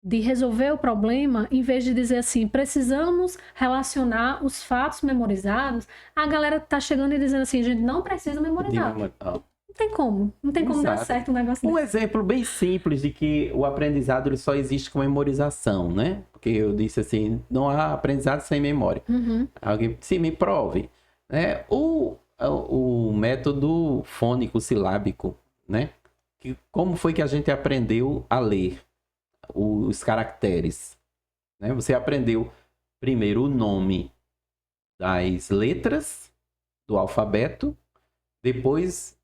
de resolver o problema, em vez de dizer assim, precisamos relacionar os fatos memorizados, a galera tá chegando e dizendo assim, gente, não precisa memorizar. Não tem como. Não tem como dar certo um negócio Um desse. exemplo bem simples de que o aprendizado ele só existe com memorização, né? Porque eu disse assim, não há aprendizado sem memória. Uhum. Alguém, sim, me prove. Né? O método fônico silábico, né? Como foi que a gente aprendeu a ler os caracteres? Né? Você aprendeu primeiro o nome das letras do alfabeto, depois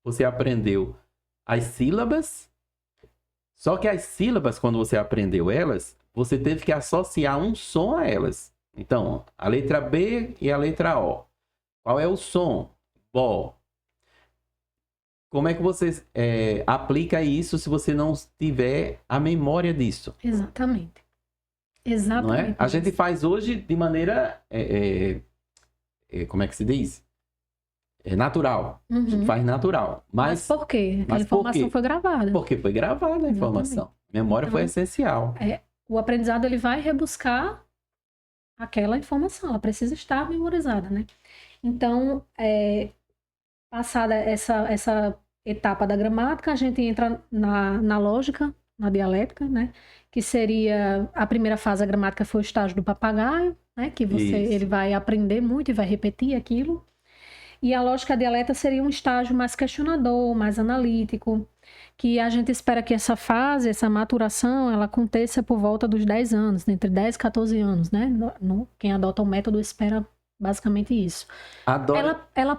você aprendeu as sílabas, só que as sílabas, quando você aprendeu elas, você teve que associar um som a elas. Então, a letra B e a letra O. Qual é o som? Bó. Como é que você aplica isso se você não tiver a memória disso? Exatamente. Não é? Exatamente. A gente faz hoje de maneira, como é que se diz? Natural. A gente faz natural. Mas por quê? Aquela informação foi gravada. Porque foi gravada a informação. Memória Então, foi essencial. O aprendizado ele vai rebuscar aquela informação. Ela precisa estar memorizada, né? Então, passada essa etapa da gramática, a gente entra na lógica, na dialética, né? Que seria a primeira fase da gramática foi o estágio do papagaio, né? Que ele vai aprender muito e vai repetir aquilo. E a lógica dialética seria um estágio mais questionador, mais analítico, que a gente espera que essa fase, essa maturação, ela aconteça por volta dos 10 anos, entre 10 e 14 anos, né? Quem adota o método espera basicamente isso. Ela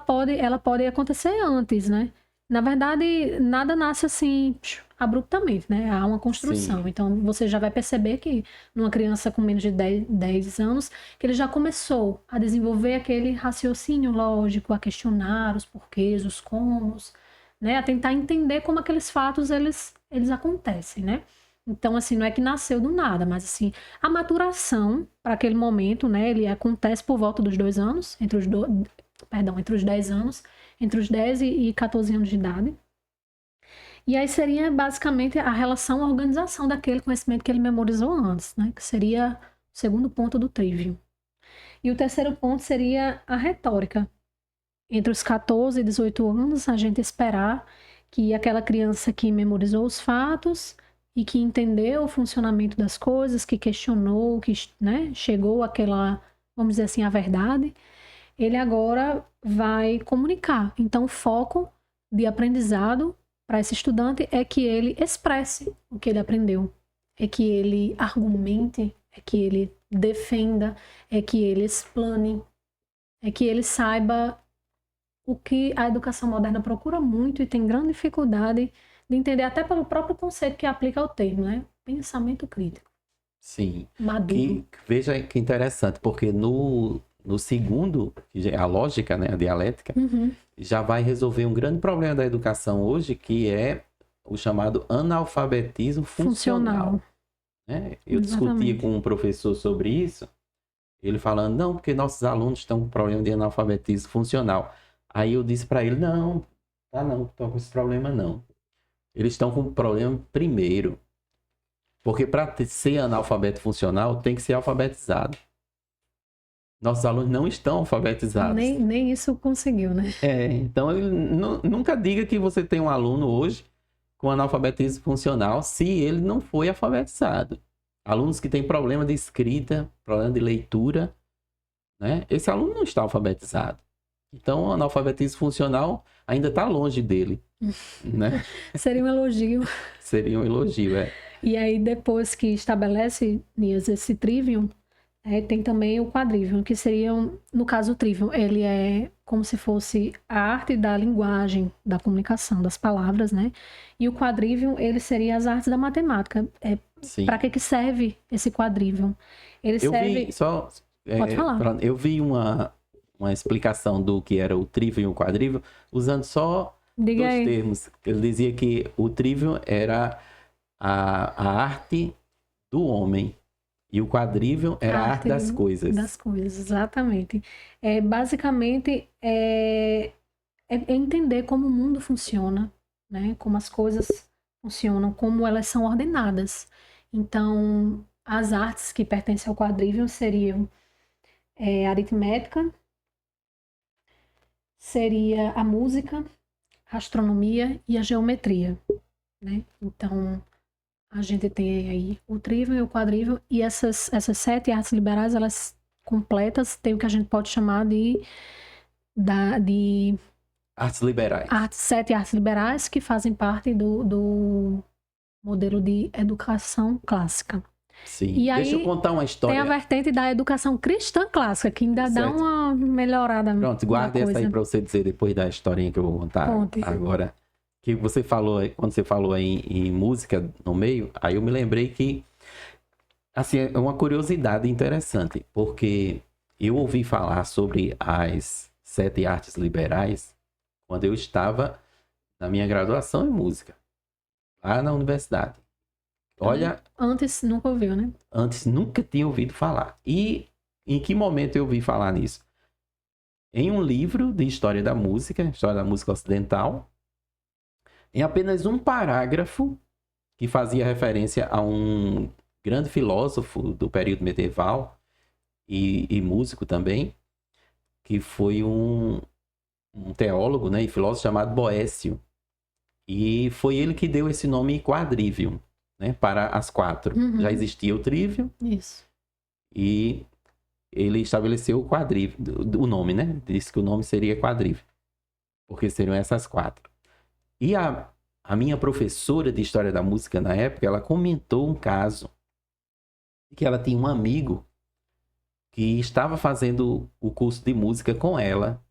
pode acontecer antes, né? Na verdade, nada nasce assim abruptamente, né? Há uma construção. Sim. Então, você já vai perceber que numa criança com menos de 10 anos, que ele já começou a desenvolver aquele raciocínio lógico, a questionar os porquês, os comos, né? A tentar entender como aqueles fatos, eles acontecem, né? Então, assim, não é que nasceu do nada, mas, assim, a maturação para aquele momento, né? Ele acontece por volta dos 2 anos, entre os 10 anos, entre os 10 e 14 anos de idade. E aí seria basicamente a relação, a organização daquele conhecimento que ele memorizou antes, né? Que seria o segundo ponto do trivium. E o terceiro ponto seria a retórica. Entre os 14 e 18 anos, a gente esperar que aquela criança que memorizou os fatos e que entendeu o funcionamento das coisas, que questionou, que, né, chegou àquela, vamos dizer assim, a verdade, ele agora vai comunicar. Então, o foco de aprendizado para esse estudante é que ele expresse o que ele aprendeu, é que ele argumente, é que ele defenda, é que ele explane, é que ele saiba o que a educação moderna procura muito e tem grande dificuldade de entender, até pelo próprio conceito que aplica ao termo, né? Pensamento crítico. Sim. Maduro. Veja que interessante, porque no segundo, a lógica, né, a dialética, já vai resolver um grande problema da educação hoje, que é o chamado analfabetismo funcional. Né? Eu discutia com um professor sobre isso, ele falando, não, porque nossos alunos estão com problema de analfabetismo funcional. Aí eu disse para ele, não estão com esse problema não. Eles estão com um problema primeiro, porque para ser analfabeto funcional tem que ser alfabetizado. Nossos alunos não estão alfabetizados. Nem isso conseguiu, né? Então nunca diga que você tem um aluno hoje com analfabetismo funcional se ele não foi alfabetizado. Alunos que têm problema de escrita, problema de leitura, né? Esse aluno não está alfabetizado. Então, o analfabetismo funcional ainda está longe dele, né? Seria um elogio. Seria um elogio, E aí, depois que estabelece, Nias, esse trivium, tem também o quadrivium, que seria, no caso, o trivium, ele é como se fosse a arte da linguagem, da comunicação, das palavras, né? E o quadrivium, ele seria as artes da matemática. Para que serve esse quadrivium? Ele serve... Pode falar. Eu vi uma explicação do que era o trivium e o quadrivium, usando só dois termos. Ele dizia que o trivium era a arte do homem e o quadrivium era a arte das coisas. Das coisas, exatamente. Basicamente, é entender como o mundo funciona, né? Como as coisas funcionam, como elas são ordenadas. Então, as artes que pertencem ao quadrivium seriam aritmética, seria a música, a astronomia e a geometria, né? Então, a gente tem aí o trivium e o quadrivium, e essas 7 artes liberais, elas completas, tem o que a gente pode chamar de artes liberais. 7 artes liberais que fazem parte do modelo de educação clássica. Sim. E Deixa eu aí, contar uma história. tem a vertente da educação cristã clássica, que ainda dá uma melhorada. Pronto, guarda essa aí para você dizer depois da historinha que eu vou contar. Conte. Agora. Que você falou, quando você falou aí em música no meio, aí eu me lembrei que, assim, é uma curiosidade interessante, porque eu ouvi falar sobre as 7 artes liberais quando eu estava na minha graduação em música, lá na universidade. Olha... Antes nunca ouviu, né? Antes nunca tinha ouvido falar. E em que momento eu ouvi falar nisso? Em um livro de história da música ocidental, em apenas um parágrafo que fazia referência a um grande filósofo do período medieval e músico também, que foi um teólogo, né, e filósofo chamado Boécio. E foi ele que deu esse nome quadrivium, né, para as 4. Uhum. Já existia o trivium. Isso. E ele estabeleceu o quadrivium, o nome, né? Disse que o nome seria quadrivium, porque seriam essas 4. E a minha professora de História da Música na época, ela comentou um caso que ela tinha um amigo que estava fazendo o curso de música com ela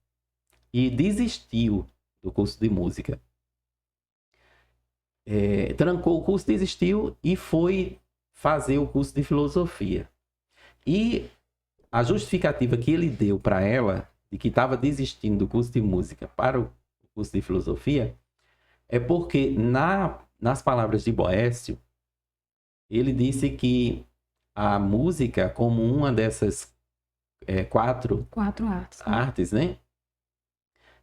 e desistiu do curso de música. Trancou o curso, desistiu e foi fazer o curso de filosofia. E a justificativa que ele deu para ela, de que estava desistindo do curso de música para o curso de filosofia, é porque, nas palavras de Boécio, ele disse que a música, como uma dessas 4 artes, né?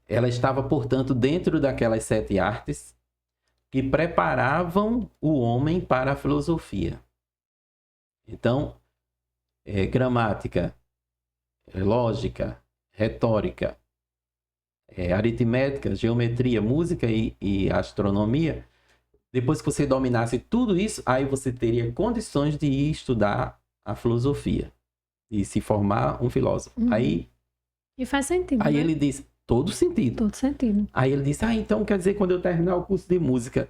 Ela estava, portanto, dentro daquelas 7 artes que preparavam o homem para a filosofia. Então, gramática, lógica, retórica, aritmética, geometria, música e astronomia. Depois que você dominasse tudo isso, aí você teria condições de ir estudar a filosofia e se formar um filósofo. Uhum. Aí, e faz sentido, aí né? ele disse, todo sentido. Todo sentido. Aí ele disse, então quer dizer, quando eu terminar o curso de música,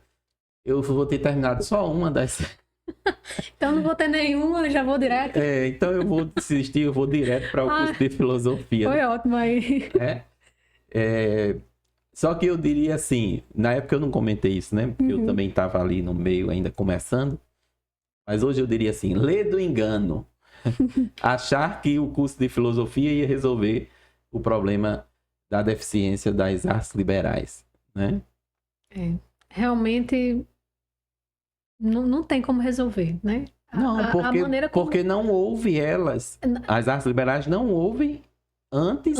eu vou ter terminado só uma das... Então não vou ter nenhuma, já vou direto. Então eu vou desistir, eu vou direto para o curso de filosofia. Foi ótimo aí. Só que eu diria assim, na época eu não comentei isso, né? Porque eu também estava ali no meio ainda começando. Mas hoje eu diria assim, lê do engano. Achar que o curso de filosofia ia resolver o problema da deficiência das artes liberais, né? Realmente não tem como resolver, né? Não, porque não houve elas. As artes liberais não houve antes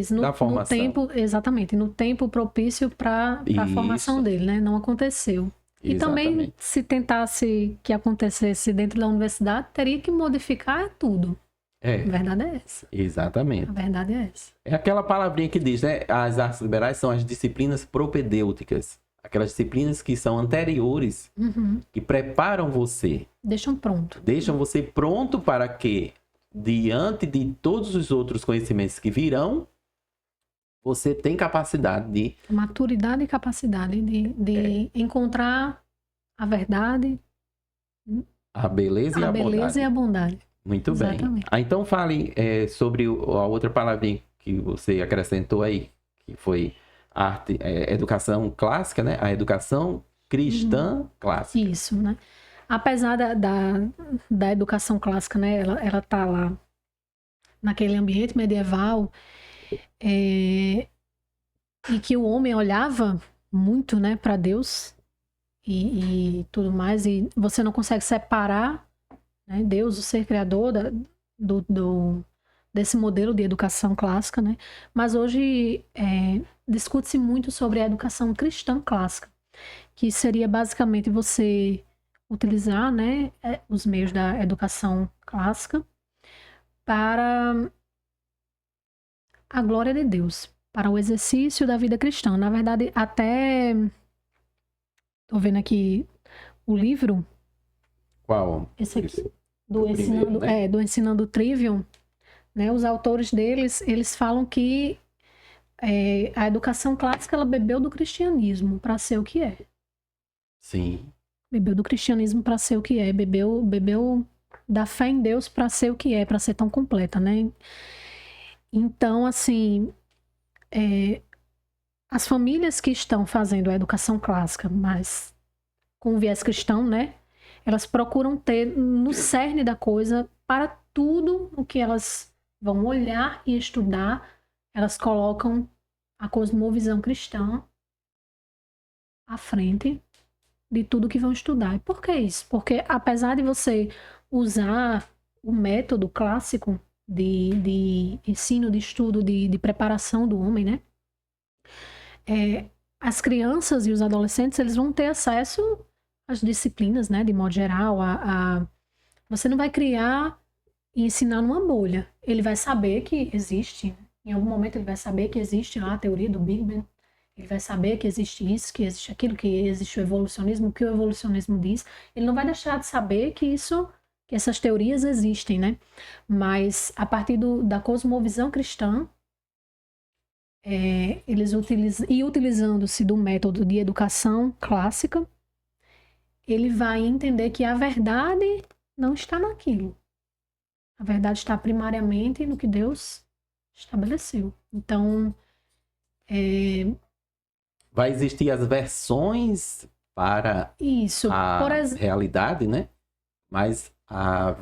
da formação. No tempo, exatamente, no tempo propício para a formação dele, né? Não aconteceu. E também, se tentasse que acontecesse dentro da universidade, teria que modificar tudo. A verdade é essa. Exatamente. A verdade é essa. É aquela palavrinha que diz, né? As artes liberais são as disciplinas propedêuticas. Aquelas disciplinas que são anteriores, que preparam você. Deixam pronto. Deixam você pronto para que, diante de todos os outros conhecimentos que virão, você tem capacidade de... Maturidade e capacidade de encontrar a verdade. A beleza e a bondade. A beleza e a bondade. Muito Exatamente. bem. Então fale sobre a outra palavrinha que você acrescentou aí, que foi arte, educação clássica, né? A educação cristã clássica. Isso, né? Apesar da educação clássica, né? Ela tá lá naquele ambiente medieval, e que o homem olhava muito, né, para Deus e tudo mais, e você não consegue separar, né, Deus, o ser criador, desse modelo de educação clássica, né? Mas hoje discute-se muito sobre a educação cristã clássica, que seria basicamente você utilizar, né, os meios da educação clássica para a glória de Deus, para o exercício da vida cristã. Na verdade, até estou vendo aqui o livro, Qual? esse aqui, Esse? do O primeiro, Ensinando, né? do Ensinando Trivium, né? Os autores deles, eles falam que a educação clássica ela bebeu do cristianismo para ser o que é. Sim. Bebeu do cristianismo para ser o que é. Bebeu da fé em Deus para ser o que é, para ser tão completa, né? Então, assim, as famílias que estão fazendo a educação clássica, mas com viés cristão, né? Elas procuram ter no cerne da coisa, para tudo o que elas vão olhar e estudar, elas colocam a cosmovisão cristã à frente de tudo que vão estudar. E por que isso? Porque apesar de você usar o método clássico de ensino, de estudo, de preparação do homem, né? As crianças e os adolescentes, eles vão ter acesso às disciplinas, né? De modo geral, você não vai criar e ensinar numa bolha. Ele vai saber que existe, em algum momento ele vai saber que existe lá a teoria do Big Bang, ele vai saber que existe isso, que existe aquilo, que existe o evolucionismo, o que o evolucionismo diz. Ele não vai deixar de saber que essas teorias existem, né? Mas a partir da cosmovisão cristã, eles utilizando-se do método de educação clássica, ele vai entender que a verdade não está naquilo. A verdade está primariamente no que Deus estabeleceu. Então, Vai existir as versões para isso. a realidade, né? Mas a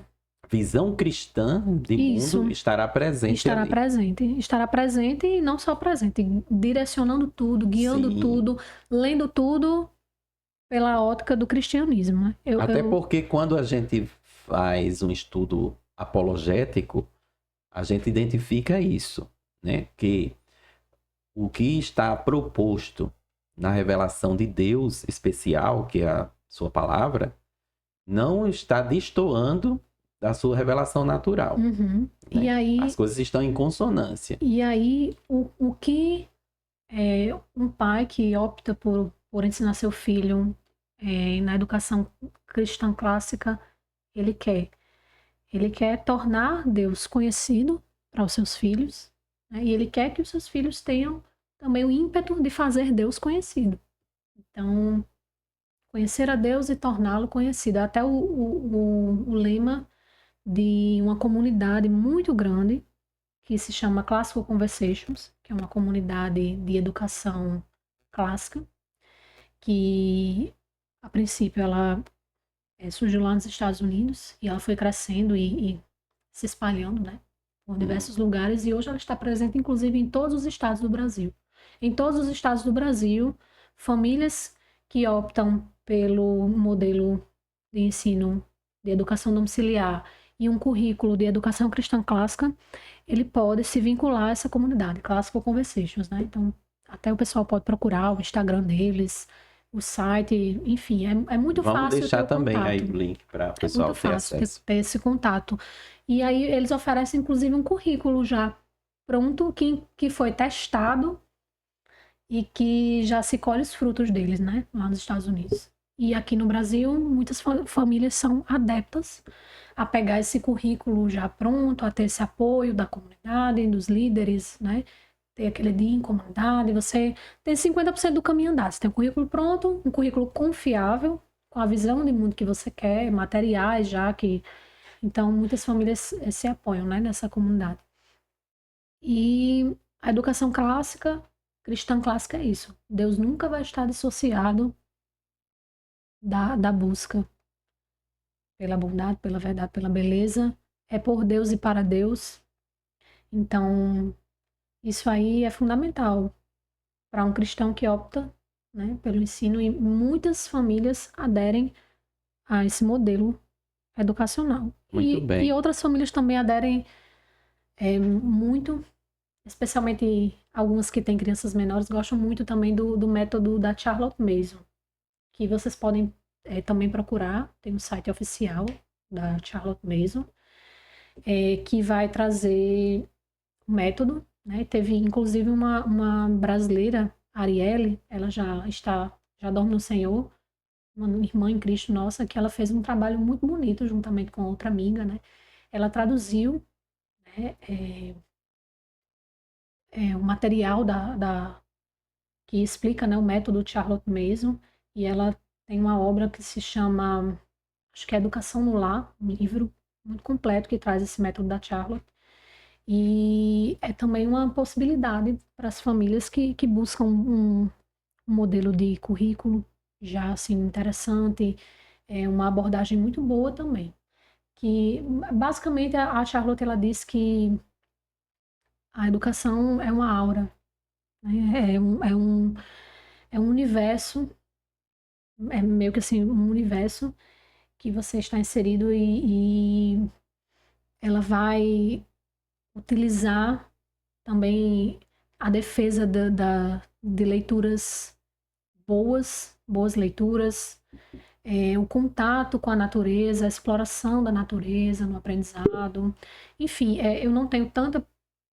visão cristã de mundo estará presente Estará ali. presente. Estará presente e não só presente, direcionando tudo, guiando tudo, lendo tudo pela ótica do cristianismo. Né? Até porque quando a gente faz um estudo apologético, a gente identifica isso, né? Que o que está proposto na revelação de Deus especial, que é a sua palavra, não está destoando da sua revelação natural. Uhum. Né? E aí, as coisas estão em consonância. E aí, o que um pai que opta por ensinar seu filho na educação cristã clássica, ele quer? Ele quer tornar Deus conhecido para os seus filhos, né? E ele quer que os seus filhos tenham também o ímpeto de fazer Deus conhecido. Então, conhecer a Deus e torná-lo conhecido. Até o lema de uma comunidade muito grande que se chama Classical Conversations, que é uma comunidade de educação clássica, que a princípio ela surgiu lá nos Estados Unidos e ela foi crescendo e se espalhando, né, por diversos lugares, e hoje ela está presente inclusive em todos os estados do Brasil. Em todos os estados do Brasil, famílias que optam pelo modelo de ensino de educação domiciliar e um currículo de educação cristã clássica, ele pode se vincular a essa comunidade, Classical Conversations, né? Então, até o pessoal pode procurar o Instagram deles, o site, enfim, é muito Vamos fácil deixar ter o também contato. aí o link para o pessoal muito ter fácil acesso. ter esse contato. E aí eles oferecem, inclusive, um currículo já pronto, que foi testado e que já se colhe os frutos deles, né? Lá nos Estados Unidos. E aqui no Brasil, muitas famílias são adeptas a pegar esse currículo já pronto, a ter esse apoio da comunidade, dos líderes, né? Ter aquele dia em comunidade, você tem 50% do caminho andado. Você tem um currículo pronto, um currículo confiável, com a visão de mundo que você quer, materiais já que... Então, muitas famílias se apoiam, né, nessa comunidade. E a educação clássica, cristã clássica é isso. Deus nunca vai estar dissociado da busca pela bondade, pela verdade, pela beleza. É por Deus e para Deus. Então, isso aí é fundamental para um cristão que opta, né, pelo ensino, e muitas famílias aderem a esse modelo educacional. Muito bem. E outras famílias também aderem muito, especialmente algumas que têm crianças menores, gostam muito também do método da Charlotte Mason, que vocês podem também procurar, tem um site oficial da Charlotte Mason, que vai trazer o método, né? Teve inclusive uma brasileira, Arielle, ela já dorme no Senhor, uma irmã em Cristo nossa, que ela fez um trabalho muito bonito juntamente com outra amiga, né? Ela traduziu, né, o material que explica, né, o método Charlotte Mason, e ela tem uma obra que se chama, acho que é Educação no Lar, um livro muito completo que traz esse método da Charlotte. E é também uma possibilidade para as famílias que buscam um modelo de currículo já assim interessante, uma abordagem muito boa também. Que basicamente a Charlotte ela diz que a educação é uma aura, né? É um universo, é meio que assim um universo que você está inserido e ela vai utilizar também a defesa de leituras boas leituras, o contato com a natureza, a exploração da natureza no aprendizado. Enfim, eu não tenho tanta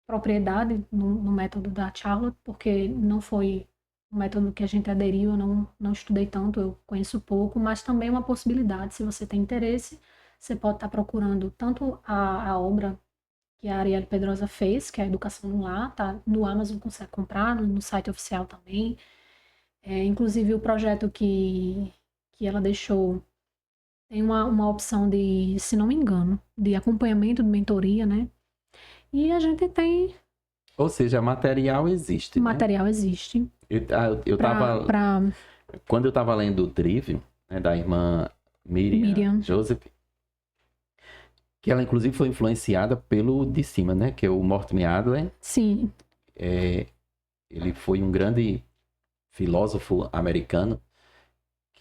propriedade no método da Charlotte, porque não foi um método que a gente aderiu, eu não estudei tanto, eu conheço pouco, mas também é uma possibilidade, se você tem interesse, você pode estar procurando tanto a obra que a Arielle Pedrosa fez, que é a Educação no Lar, tá no Amazon, consegue comprar, no site oficial também. Inclusive o projeto que ela deixou tem uma opção de, se não me engano, de acompanhamento, de mentoria, né? E a gente tem... Ou seja, material existe, né? Material existe. Quando eu estava lendo o Trivium, né, da irmã Miriam Joseph, que ela inclusive foi influenciada pelo de cima, né? Que é o Mortimer Adler. Sim. Ele foi um grande filósofo americano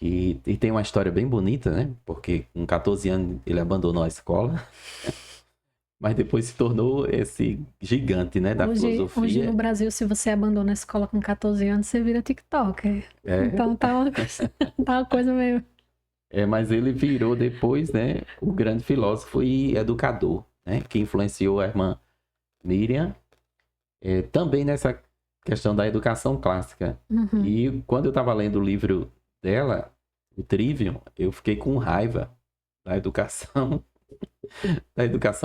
e tem uma história bem bonita, né? Porque com 14 anos ele abandonou a escola, mas depois se tornou esse gigante, né, da filosofia. Hoje no Brasil, se você abandona a escola com 14 anos, você vira TikToker. Então tá uma coisa meio... mas ele virou depois, né, o grande filósofo e educador, né, que influenciou a irmã Miriam, também nessa questão da educação clássica. Uhum. E quando eu estava lendo o livro dela, o Trivium, eu fiquei com raiva da educação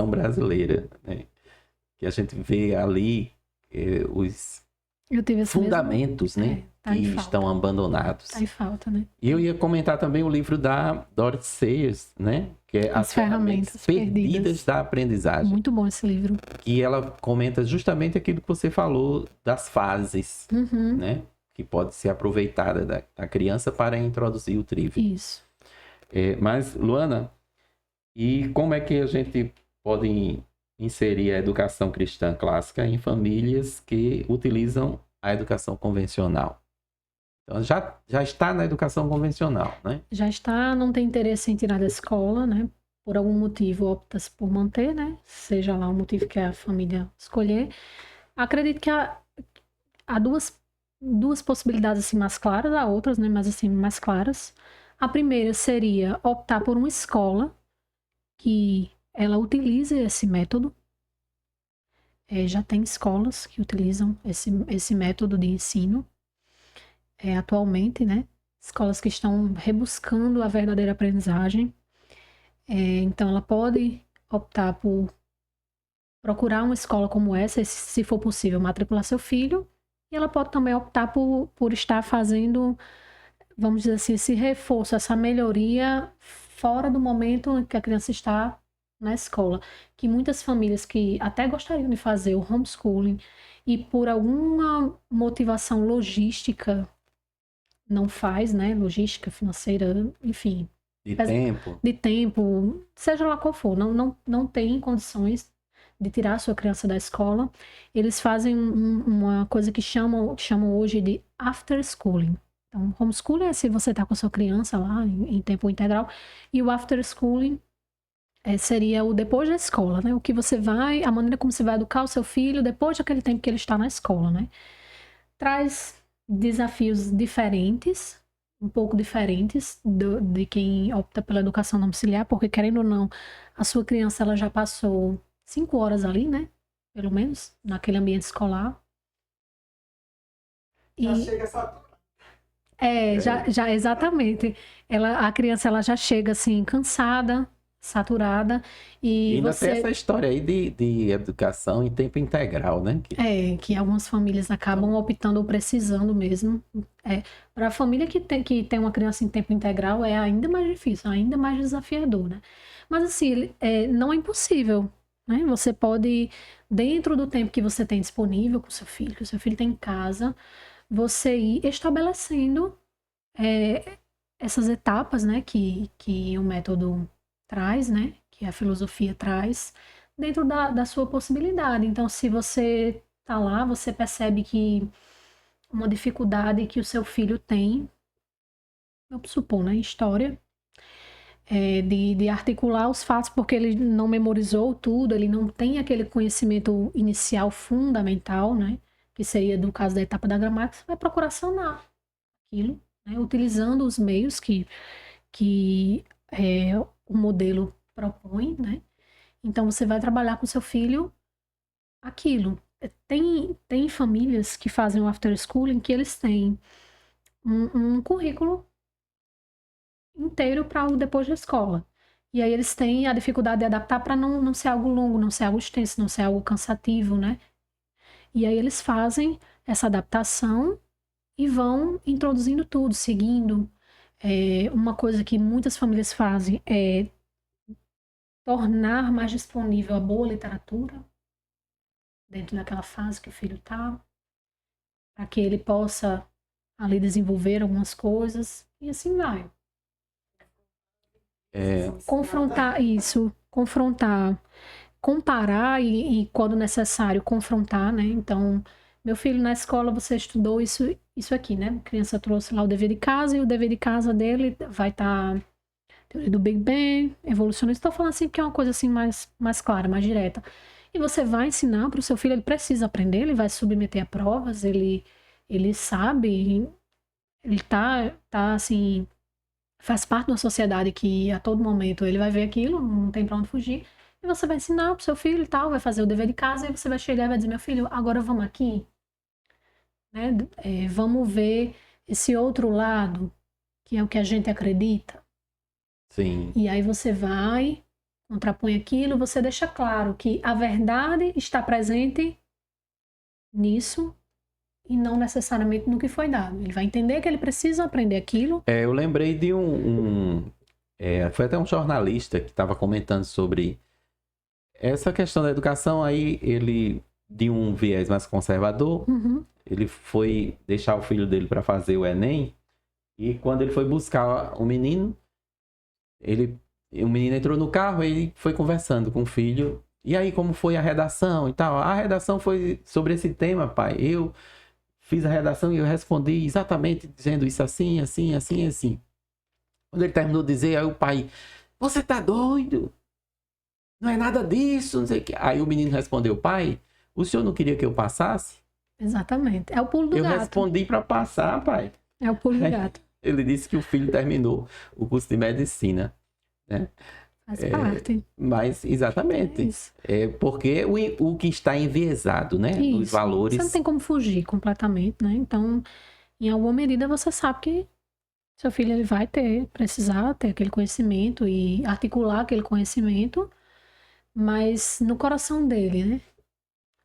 brasileira, né? Que a gente vê ali os fundamentos, né? Que estão abandonados. Tá em falta, né? E eu ia comentar também o livro da Dorothy Sayers, né? Que é As Ferramentas Perdidas da Aprendizagem. Muito bom esse livro. Que ela comenta justamente aquilo que você falou das fases, né? Que pode ser aproveitada da criança para introduzir o Trivium. Isso. Mas, Luana, e como é que a gente pode inserir a educação cristã clássica em famílias que utilizam a educação convencional? Então, já está na educação convencional, né? Já está, não tem interesse em tirar da escola, né? Por algum motivo opta-se por manter, né? Seja lá o motivo que a família escolher. Acredito que há duas possibilidades assim mais claras, há outras, né? Mas assim, mais claras. A primeira seria optar por uma escola que ela utilize esse método. Já tem escolas que utilizam esse método de ensino atualmente, né? Escolas que estão rebuscando a verdadeira aprendizagem. Então, ela pode optar por procurar uma escola como essa, se for possível, matricular seu filho. E ela pode também optar por estar fazendo, vamos dizer assim, esse reforço, essa melhoria fora do momento em que a criança está na escola. Que muitas famílias que até gostariam de fazer o homeschooling e por alguma motivação logística não faz, né? Logística, financeira, enfim. De tempo, seja lá qual for. Não tem condições de tirar a sua criança da escola. Eles fazem uma coisa que chamam hoje de after schooling. Então, homeschooling é se você está com a sua criança lá em tempo integral. E o after schooling seria o depois da escola, né? A maneira como você vai educar o seu filho depois daquele tempo que ele está na escola, né? Traz desafios diferentes, um pouco diferentes de quem opta pela educação domiciliar, porque querendo ou não, a sua criança ela já passou 5 horas ali, né? Pelo menos, naquele ambiente escolar. Já E chega essa. já exatamente. A criança ela já chega assim cansada, saturada E e ainda tem você essa história aí de educação em tempo integral, né? que algumas famílias acabam optando ou precisando mesmo. Para a família que tem uma criança em tempo integral é ainda mais difícil, ainda mais desafiador, né? Mas assim, não é impossível, né? Você pode, dentro do tempo que você tem disponível com seu filho, que o seu filho tem em casa, você ir estabelecendo essas etapas, né, que o método traz, né, que a filosofia traz, dentro da sua possibilidade. Então, se você tá lá, você percebe que uma dificuldade que o seu filho tem, eu supor, né, história, de articular os fatos, porque ele não memorizou tudo, ele não tem aquele conhecimento inicial fundamental, né, que seria do caso da etapa da gramática, você vai procurar sanar aquilo, né, utilizando os meios que o modelo propõe, né? Então você vai trabalhar com seu filho aquilo. Tem famílias que fazem o after school em que eles têm um currículo inteiro para o depois da escola. E aí eles têm a dificuldade de adaptar para não ser algo longo, não ser algo extenso, não ser algo cansativo, né? E aí eles fazem essa adaptação e vão introduzindo tudo, seguindo. Uma coisa que muitas famílias fazem é tornar mais disponível a boa literatura dentro daquela fase que o filho está, para que ele possa ali desenvolver algumas coisas e assim vai. Confrontar isso, confrontar, comparar e quando necessário confrontar, né? Então, meu filho na escola você estudou isso aqui, né? A criança trouxe lá o dever de casa e o dever de casa dele vai estar teoria do Big Bang, evolucionista. Estou falando assim porque é uma coisa assim mais clara, mais direta. E você vai ensinar para o seu filho, ele precisa aprender, ele vai se submeter a provas, ele sabe, ele tá assim, faz parte de uma sociedade que a todo momento ele vai ver aquilo, não tem para onde fugir. E você vai ensinar pro seu filho e tal, vai fazer o dever de casa, e você vai chegar e vai dizer, meu filho, agora vamos aqui, né? Vamos ver esse outro lado, que é o que a gente acredita. Sim. E aí você vai, contrapõe aquilo, você deixa claro que a verdade está presente nisso e não necessariamente no que foi dado. Ele vai entender que ele precisa aprender aquilo. Eu lembrei de foi até um jornalista que estava comentando sobre essa questão da educação. Aí ele, de um viés mais conservador, ele foi deixar o filho dele para fazer o Enem. E quando ele foi buscar o menino, o menino entrou no carro, ele foi conversando com o filho. E aí, como foi a redação e tal? A redação foi sobre esse tema, pai. Eu fiz a redação e eu respondi exatamente dizendo isso assim, assim, assim, assim. Quando ele terminou de dizer, aí o pai, você tá doido? Não é nada disso, não sei o que. Aí o menino respondeu, pai, o senhor não queria que eu passasse? Exatamente. É o pulo do Eu gato. respondi para passar, pai. É o pulo do gato. Ele disse que o filho terminou o curso de medicina, né? Faz parte. Mas, exatamente. Porque o que está enviesado, né? Isso. Os valores. Você não tem como fugir completamente, né? Então, em alguma medida, você sabe que seu filho ele vai precisar ter aquele conhecimento e articular aquele conhecimento, mas no coração dele, né?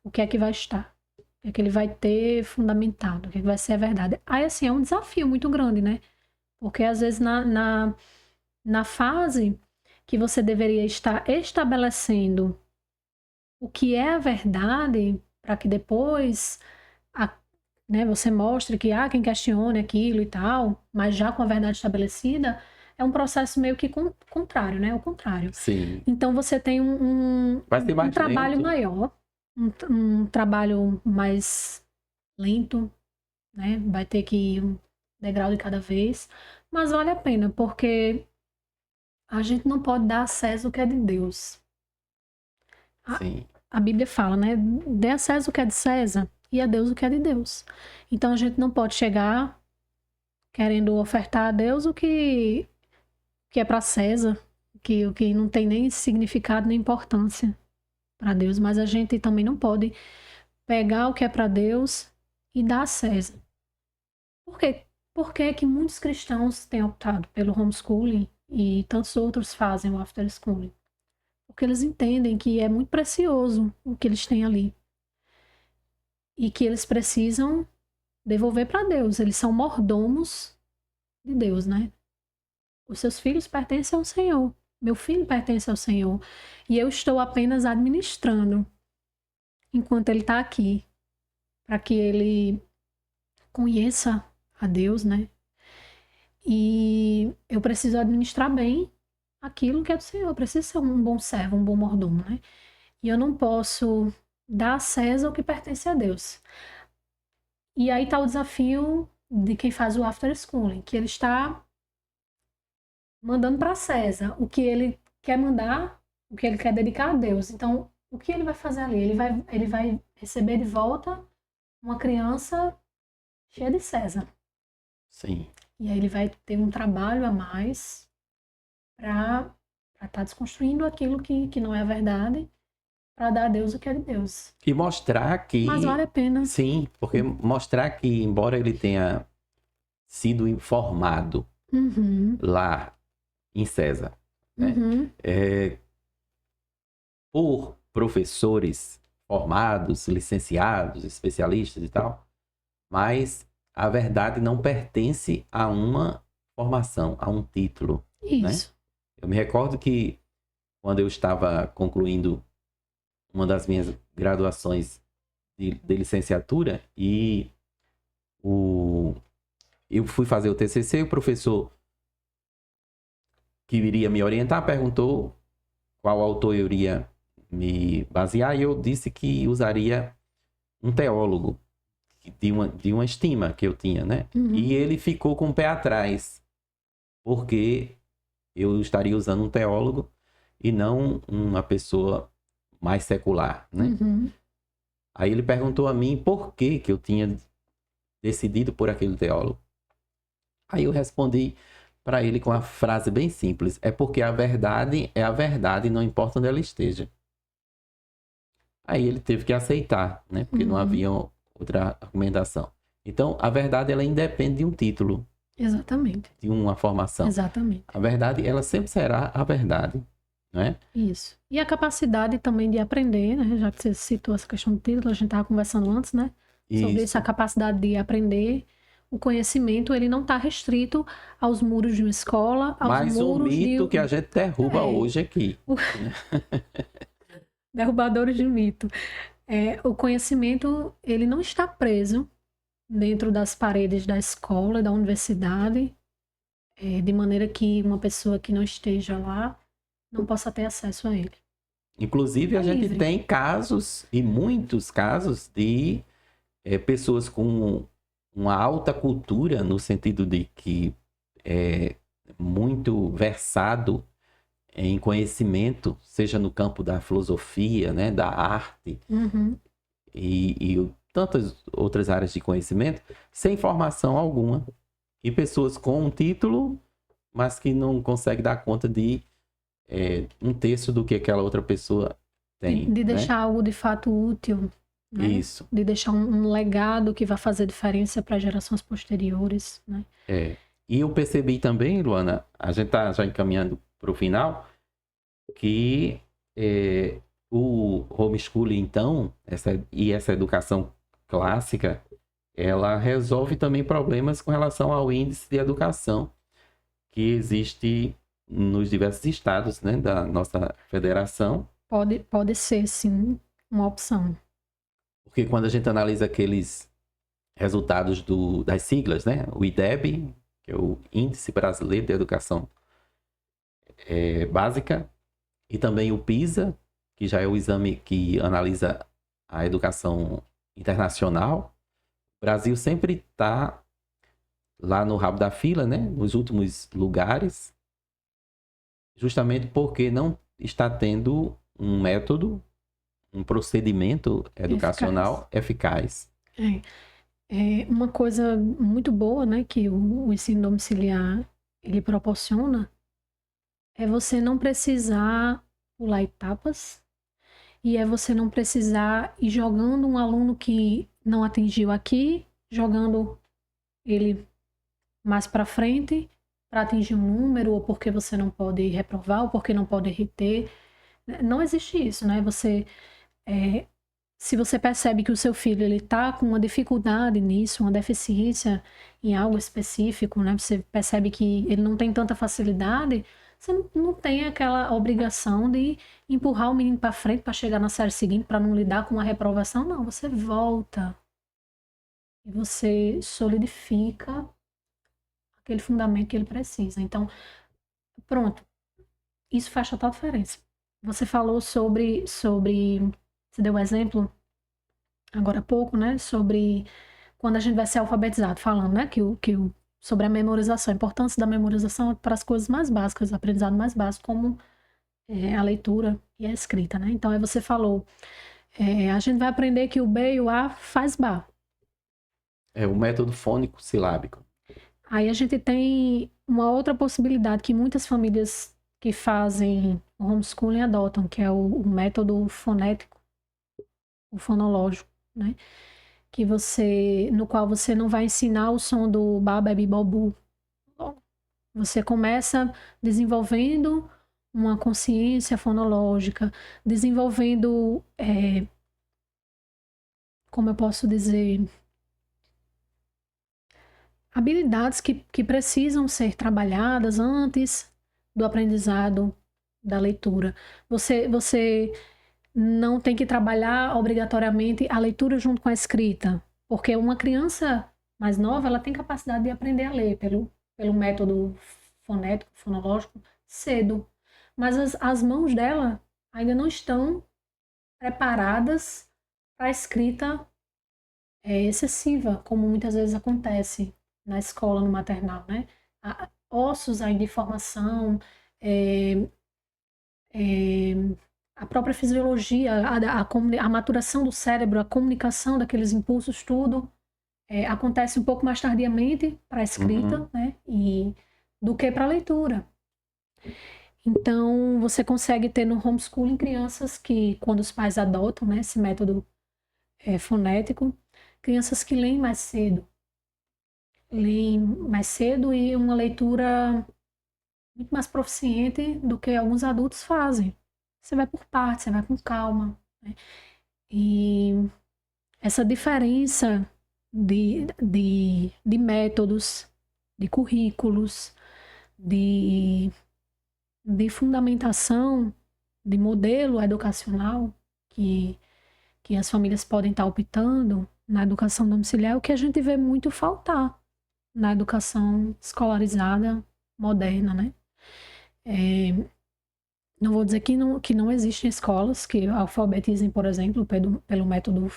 O que é que vai estar? O que é que ele vai ter fundamentado? O que é que vai ser a verdade? Aí, assim, é um desafio muito grande, né? Porque, às vezes, na fase que você deveria estar estabelecendo o que é a verdade, para que depois né, você mostre que há quem questione aquilo e tal, mas já com a verdade estabelecida, é um processo meio que contrário, né? O contrário. Sim. Então você tem um trabalho lento. maior, um trabalho mais lento, né? Vai ter que ir um degrau de cada vez, mas vale a pena, porque a gente não pode dar a César o que é de Deus. Sim. A Bíblia fala, né? Dê a César o que é de César e a Deus o que é de Deus. Então a gente não pode chegar querendo ofertar a Deus o que é para César, o que não tem nem significado nem importância para Deus. Mas a gente também não pode pegar o que é para Deus e dar a César. Por quê? Por que que muitos cristãos têm optado pelo homeschooling e tantos outros fazem o after schooling? Porque eles entendem que é muito precioso o que eles têm ali. E que eles precisam devolver para Deus. Eles são mordomos de Deus, né? Os seus filhos pertencem ao Senhor. Meu filho pertence ao Senhor. E eu estou apenas administrando enquanto ele está aqui. Para que ele conheça a Deus, né? E eu preciso administrar bem aquilo que é do Senhor. Eu preciso ser um bom servo, um bom mordomo, né? E eu não posso dar a César o que pertence a Deus. E aí está o desafio de quem faz o after schooling, que ele está mandando para César o que ele quer mandar, o que ele quer dedicar a Deus. Então, o que ele vai fazer ali? Ele vai receber de volta uma criança cheia de César. Sim. E aí ele vai ter um trabalho a mais para estar desconstruindo aquilo que não é a verdade, para dar a Deus o que é de Deus. E mostrar que... Mas vale a pena. Sim, porque mostrar que, embora ele tenha sido informado lá em César, né? Por professores formados, licenciados, especialistas e tal, mas a verdade não pertence a uma formação, a um título. Isso. Né? Eu me recordo que quando eu estava concluindo uma das minhas graduações de licenciatura e eu fui fazer o TCC, o professor que iria me orientar perguntou qual autor eu iria me basear e eu disse que usaria um teólogo de uma estima que eu tinha, né? E ele ficou com o pé atrás, porque eu estaria usando um teólogo e não uma pessoa mais secular, né? Aí ele perguntou a mim por que eu tinha decidido por aquele teólogo. Aí eu respondi para ele com uma frase bem simples: é porque a verdade é a verdade, não importa onde ela esteja. Aí ele teve que aceitar, né? Porque não havia outra argumentação. Então, a verdade, ela independe de um título. Exatamente. De uma formação. Exatamente. A verdade, ela sempre será a verdade, não é? Isso. E a capacidade também de aprender, né? Já que você citou essa questão do título, a gente estava conversando antes, né? Sobre essa capacidade de aprender. O conhecimento, ele não está restrito aos muros de uma escola, aos mais muros um mito que a gente derruba hoje aqui. Derrubadores de mito. O conhecimento, ele não está preso dentro das paredes da escola, da universidade, de maneira que uma pessoa que não esteja lá não possa ter acesso a ele. Inclusive, a gente tem casos, e muitos casos, de pessoas com uma alta cultura, no sentido de que é muito versado em conhecimento, seja no campo da filosofia, né, da arte, e tantas outras áreas de conhecimento, sem formação alguma. E pessoas com um título, mas que não conseguem dar conta de um terço do que aquela outra pessoa tem. De deixar algo de fato útil. Né? Isso. De deixar um legado que vai fazer diferença para gerações posteriores, né? E eu percebi também, Luana, a gente está já encaminhando para o final, que o homeschooling, então, essa educação clássica, ela resolve também problemas com relação ao índice de educação que existe nos diversos estados, né, da nossa federação. Pode ser, sim, uma opção. Porque quando a gente analisa aqueles resultados das siglas, né, o IDEB, que é o Índice Brasileiro de Educação Básica, e também o PISA, que já é o exame que analisa a educação internacional, o Brasil sempre está lá no rabo da fila, né, nos últimos lugares, justamente porque não está tendo um método, um procedimento educacional eficaz. Uma coisa muito boa, né, que o ensino domiciliar ele proporciona é você não precisar pular etapas e é você não precisar ir jogando um aluno que não atingiu aqui, jogando ele mais para frente para atingir um número, ou porque você não pode reprovar, ou porque não pode reter. Não existe isso, né? Se você percebe que o seu filho ele está com uma dificuldade nisso, uma deficiência em algo específico, né? Você percebe que ele não tem tanta facilidade, você não tem aquela obrigação de empurrar o menino para frente para chegar na série seguinte, para não lidar com uma reprovação. Não, você volta e você solidifica aquele fundamento que ele precisa. Então, pronto, isso faz total diferença. Você falou você deu um exemplo agora há pouco, né, sobre quando a gente vai ser alfabetizado, falando, né, sobre a memorização, a importância da memorização para as coisas mais básicas, aprendizado mais básico, como a leitura e a escrita, né? Então, aí você falou, a gente vai aprender que o B e o A faz Bá. É o método fônico silábico. Aí a gente tem uma outra possibilidade que muitas famílias que fazem o homeschooling adotam, que é o método fonético, o fonológico, né? No qual você não vai ensinar o som do ba, bebi, bobu. Você começa desenvolvendo uma consciência fonológica, desenvolvendo, como eu posso dizer, habilidades que precisam ser trabalhadas antes do aprendizado da leitura. Você não tem que trabalhar obrigatoriamente a leitura junto com a escrita, porque uma criança mais nova, ela tem capacidade de aprender a ler pelo método fonético, fonológico, cedo. Mas as mãos dela ainda não estão preparadas para a escrita excessiva, como muitas vezes acontece na escola, no maternal, né? Ossos ainda em formação, é, é, a própria fisiologia, a maturação do cérebro, a comunicação daqueles impulsos, tudo acontece um pouco mais tardiamente para a escrita, né? Do que para a leitura. Então, você consegue ter no homeschooling crianças que, quando os pais adotam, né, esse método fonético, crianças que leem mais cedo. Leem mais cedo e uma leitura muito mais proficiente do que alguns adultos fazem. Você vai por partes, você vai com calma, né? E essa diferença de métodos, de currículos, de fundamentação, de modelo educacional que as famílias podem estar optando na educação domiciliar, é o que a gente vê muito faltar na educação escolarizada moderna, né? Não vou dizer que não existem escolas que alfabetizem, por exemplo, pelo método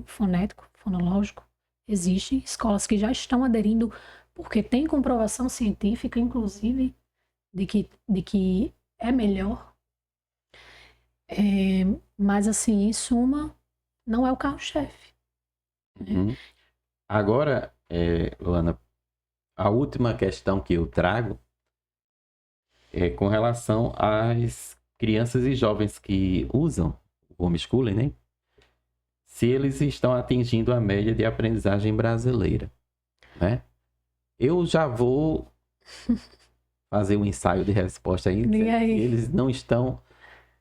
fonético, fonológico. Existem escolas que já estão aderindo, porque tem comprovação científica, inclusive, de que é melhor. Mas, assim, em suma, não é o carro-chefe. Uhum. Agora, Luana, a última questão que eu trago é com relação às crianças e jovens que usam o homeschooling, né? Se eles estão atingindo a média de aprendizagem brasileira, né? Eu já vou fazer um ensaio de resposta aí. Eles não estão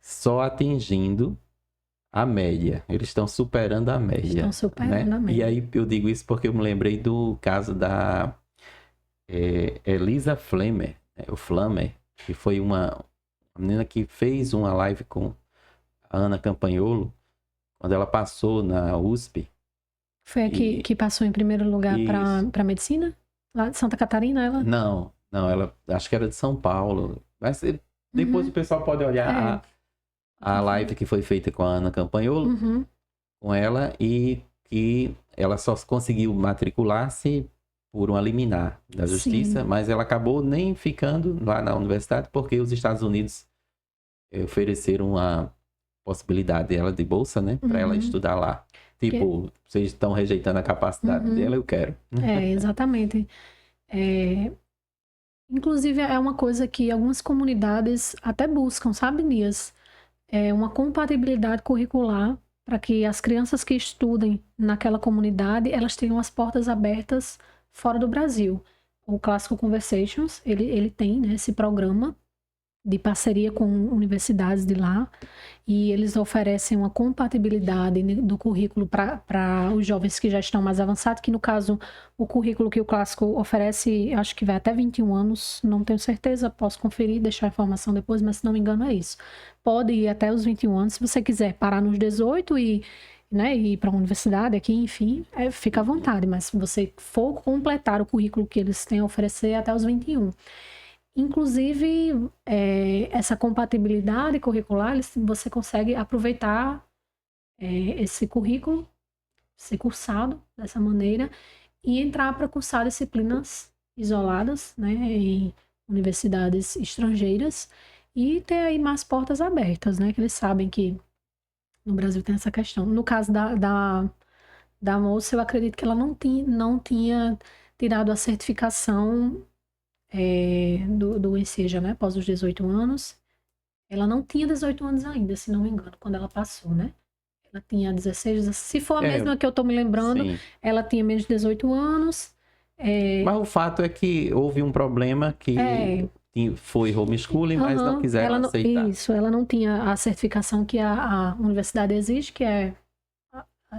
só atingindo a média, eles estão superando a média. Estão superando, né? A média. E aí eu digo isso porque eu me lembrei do caso da Elisa Flammer, o Flammer, que foi uma menina que fez uma live com a Ana Campanholo, quando ela passou na USP. Foi a que passou em primeiro lugar para medicina? Lá de Santa Catarina, ela? Não, ela acho que era de São Paulo. Mas depois o pessoal pode olhar a live que foi feita com a Ana Campanholo, com ela, e que ela só conseguiu matricular-se por uma liminar da justiça, sim, mas ela acabou nem ficando lá na universidade porque os Estados Unidos ofereceram a possibilidade dela de bolsa, né, para ela estudar lá. Tipo, vocês estão rejeitando a capacidade dela, eu quero. Exatamente. Inclusive, é uma coisa que algumas comunidades até buscam, sabe, Nias? É uma compatibilidade curricular para que as crianças que estudem naquela comunidade, elas tenham as portas abertas fora do Brasil. O Clássico Conversations, ele tem, né, esse programa de parceria com universidades de lá, e eles oferecem uma compatibilidade do currículo para os jovens que já estão mais avançados, que no caso, o currículo que o Clássico oferece, acho que vai até 21 anos, não tenho certeza, posso conferir, deixar a informação depois, mas se não me engano é isso. Pode ir até os 21 anos, se você quiser parar nos 18 e ir para a universidade aqui, enfim, fica à vontade, mas se você for completar o currículo que eles têm a oferecer até os 21. Inclusive, essa compatibilidade curricular, você consegue aproveitar esse currículo, ser cursado dessa maneira, e entrar para cursar disciplinas isoladas, né, em universidades estrangeiras, e ter aí mais portas abertas, né, que eles sabem que no Brasil tem essa questão. No caso da moça, eu acredito que ela não tinha tirado a certificação do Enseja, né? Após os 18 anos. Ela não tinha 18 anos ainda, se não me engano, quando ela passou, né? Ela tinha 16, se for a mesma que eu tô me lembrando, sim. Ela tinha menos de 18 anos. Mas o fato é que houve um problema que foi homeschooling, mas não quiseram aceitar. Isso, ela não tinha a certificação que a universidade exige, que é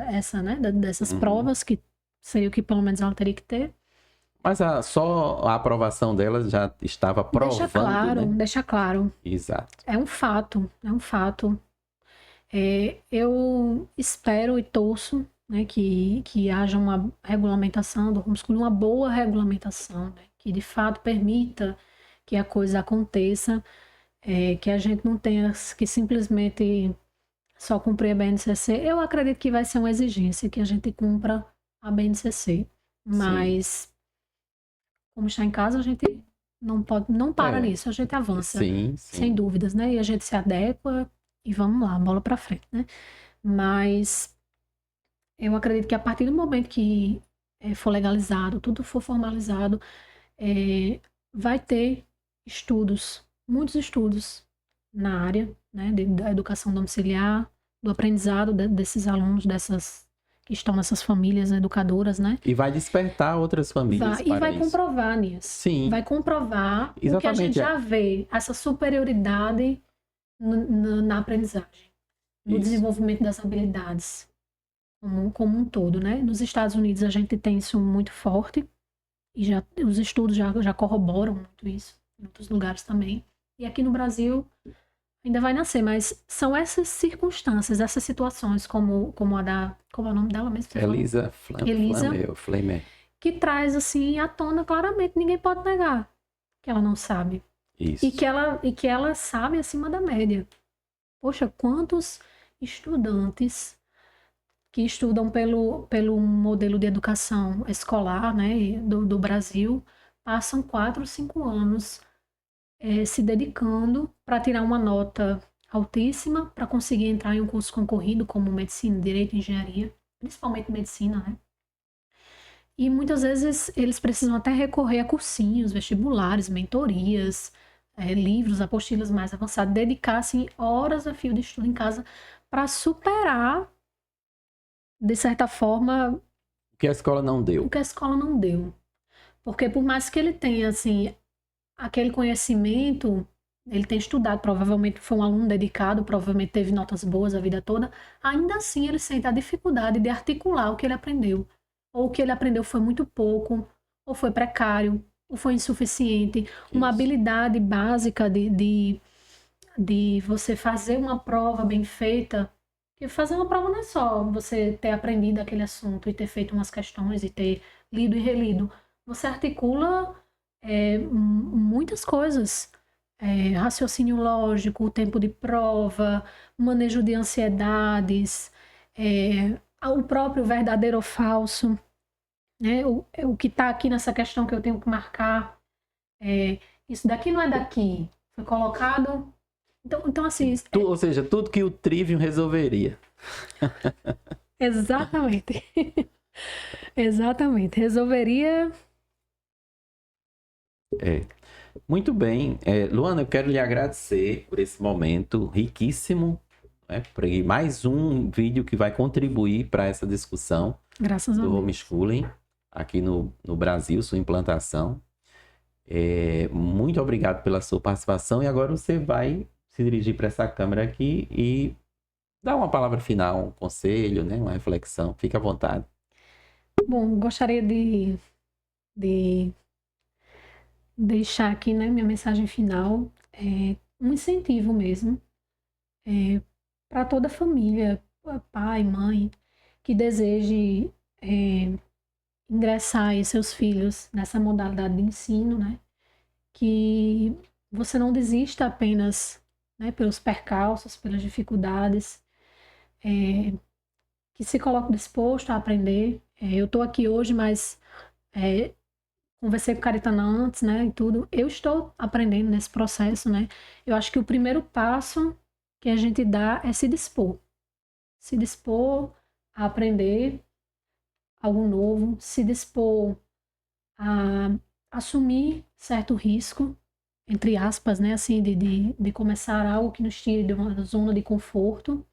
essa, né? Dessas provas, que seria o que pelo menos ela teria que ter. Mas só a aprovação dela já estava provando, deixa claro, né? Deixa claro. Exato. É um fato. Eu espero e torço, né, que haja uma regulamentação do homeschooling, uma boa regulamentação, né, que de fato permita que a coisa aconteça, que a gente não tenha que simplesmente só cumprir a BNCC. Eu acredito que vai ser uma exigência que a gente cumpra a BNCC, mas... Sim. Como está em casa, a gente não para nisso, a gente avança, sim. Sem dúvidas, né? E a gente se adequa e vamos lá, bola para frente, né? Mas eu acredito que a partir do momento que for legalizado, tudo for formalizado, vai ter muitos estudos na área, né? Da educação domiciliar, do aprendizado desses alunos, que estão nessas famílias educadoras, né? E vai despertar outras famílias E vai comprovar nisso. Sim. Vai comprovar Exatamente. O que a gente já vê, essa superioridade na aprendizagem, no desenvolvimento das habilidades como um todo, né? Nos Estados Unidos a gente tem isso muito forte e os estudos já corroboram muito isso, em outros lugares também. E aqui no Brasil ainda vai nascer, mas são essas circunstâncias, essas situações, como é o nome dela mesmo? Elisa Flamer. Que traz, assim, à tona claramente, ninguém pode negar que ela não sabe. Isso. E que ela sabe acima da média. Poxa, quantos estudantes que estudam pelo modelo de educação escolar, né, do Brasil, passam 4 ou 5 anos se dedicando para tirar uma nota altíssima, para conseguir entrar em um curso concorrido como medicina, direito e engenharia, principalmente medicina, né? E muitas vezes eles precisam até recorrer a cursinhos, vestibulares, mentorias, livros, apostilas mais avançadas, dedicar-se horas a fio de estudo em casa para superar, de certa forma... O que a escola não deu. Porque por mais que ele tenha, assim... aquele conhecimento, ele tem estudado, provavelmente foi um aluno dedicado, provavelmente teve notas boas a vida toda, ainda assim ele sente a dificuldade de articular o que ele aprendeu. Ou o que ele aprendeu foi muito pouco, ou foi precário, ou foi insuficiente. Isso. Uma habilidade básica de você fazer uma prova bem feita, que fazer uma prova não é só você ter aprendido aquele assunto e ter feito umas questões e ter lido e relido. Você articula... muitas coisas, raciocínio lógico, o tempo de prova, manejo de ansiedades, o próprio verdadeiro ou falso, né? O que está aqui nessa questão que eu tenho que marcar, isso daqui não é daqui, foi colocado, então assim... Ou seja, tudo que o Trivium resolveria. Exatamente. Exatamente. Resolveria. É. Muito bem. Luana, eu quero lhe agradecer por esse momento riquíssimo, né? Por mais um vídeo que vai contribuir para essa discussão Graças a do Deus. homeschooling aqui no Brasil, sua implantação. Muito obrigado pela sua participação e agora você vai se dirigir para essa câmera aqui e dar uma palavra final, um conselho, né? Uma reflexão. Fique à vontade. Bom, gostaria de deixar aqui, né, minha mensagem final, um incentivo mesmo, para toda a família, pai, mãe, que deseje ingressar aí seus filhos nessa modalidade de ensino, né? Que você não desista apenas, né, pelos percalços, pelas dificuldades, que se coloque disposto a aprender. Eu estou aqui hoje, mas conversei com Caritana antes, né, e tudo. Eu estou aprendendo nesse processo, né? Eu acho que o primeiro passo que a gente dá é se dispor. Se dispor a aprender algo novo, se dispor a assumir certo risco, entre aspas, né, assim, de começar algo que nos tire de uma zona de conforto,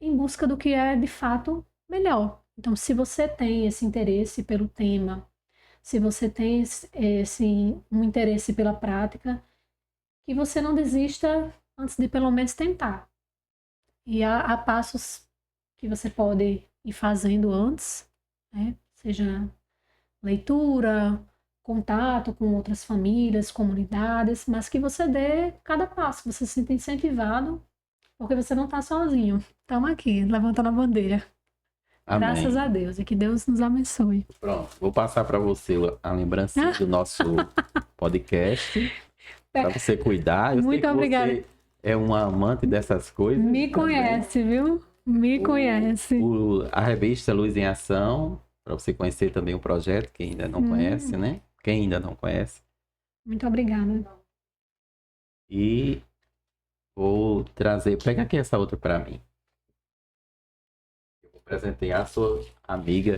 em busca do que é de fato melhor. Então, se você tem esse interesse pelo tema, se você tem um interesse pela prática, que você não desista antes de pelo menos tentar. E há passos que você pode ir fazendo antes, né? Seja leitura, contato com outras famílias, comunidades, mas que você dê cada passo, que você se sinta incentivado, porque você não está sozinho. Estamos aqui, levantando a bandeira. Graças Amém. a Deus, e que Deus nos abençoe. Pronto, vou passar para você a lembrancinha do nosso podcast, para você cuidar. Eu sei Muito que obrigada. você é uma amante dessas coisas. Me também. conhece, viu? Me conhece. A revista Luz em Ação, para você conhecer também o projeto, quem ainda não conhece, né? Quem ainda não conhece. Muito obrigada. E vou trazer, pega aqui essa outra para mim. Eu vou presentear a sua amiga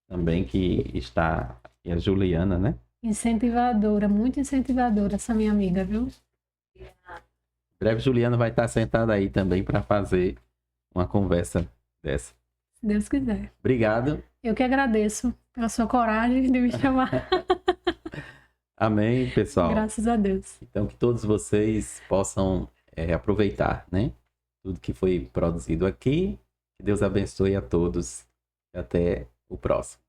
também que está, e a Juliana, né? Incentivadora, muito incentivadora, essa minha amiga, viu? Em breve, Juliana vai estar sentada aí também para fazer uma conversa dessa. Se Deus quiser. Obrigado. Eu que agradeço pela sua coragem de me chamar. Amém, pessoal. Graças a Deus. Então, que todos vocês possam aproveitar, né? Tudo que foi produzido aqui. Que Deus abençoe a todos. E até o próximo.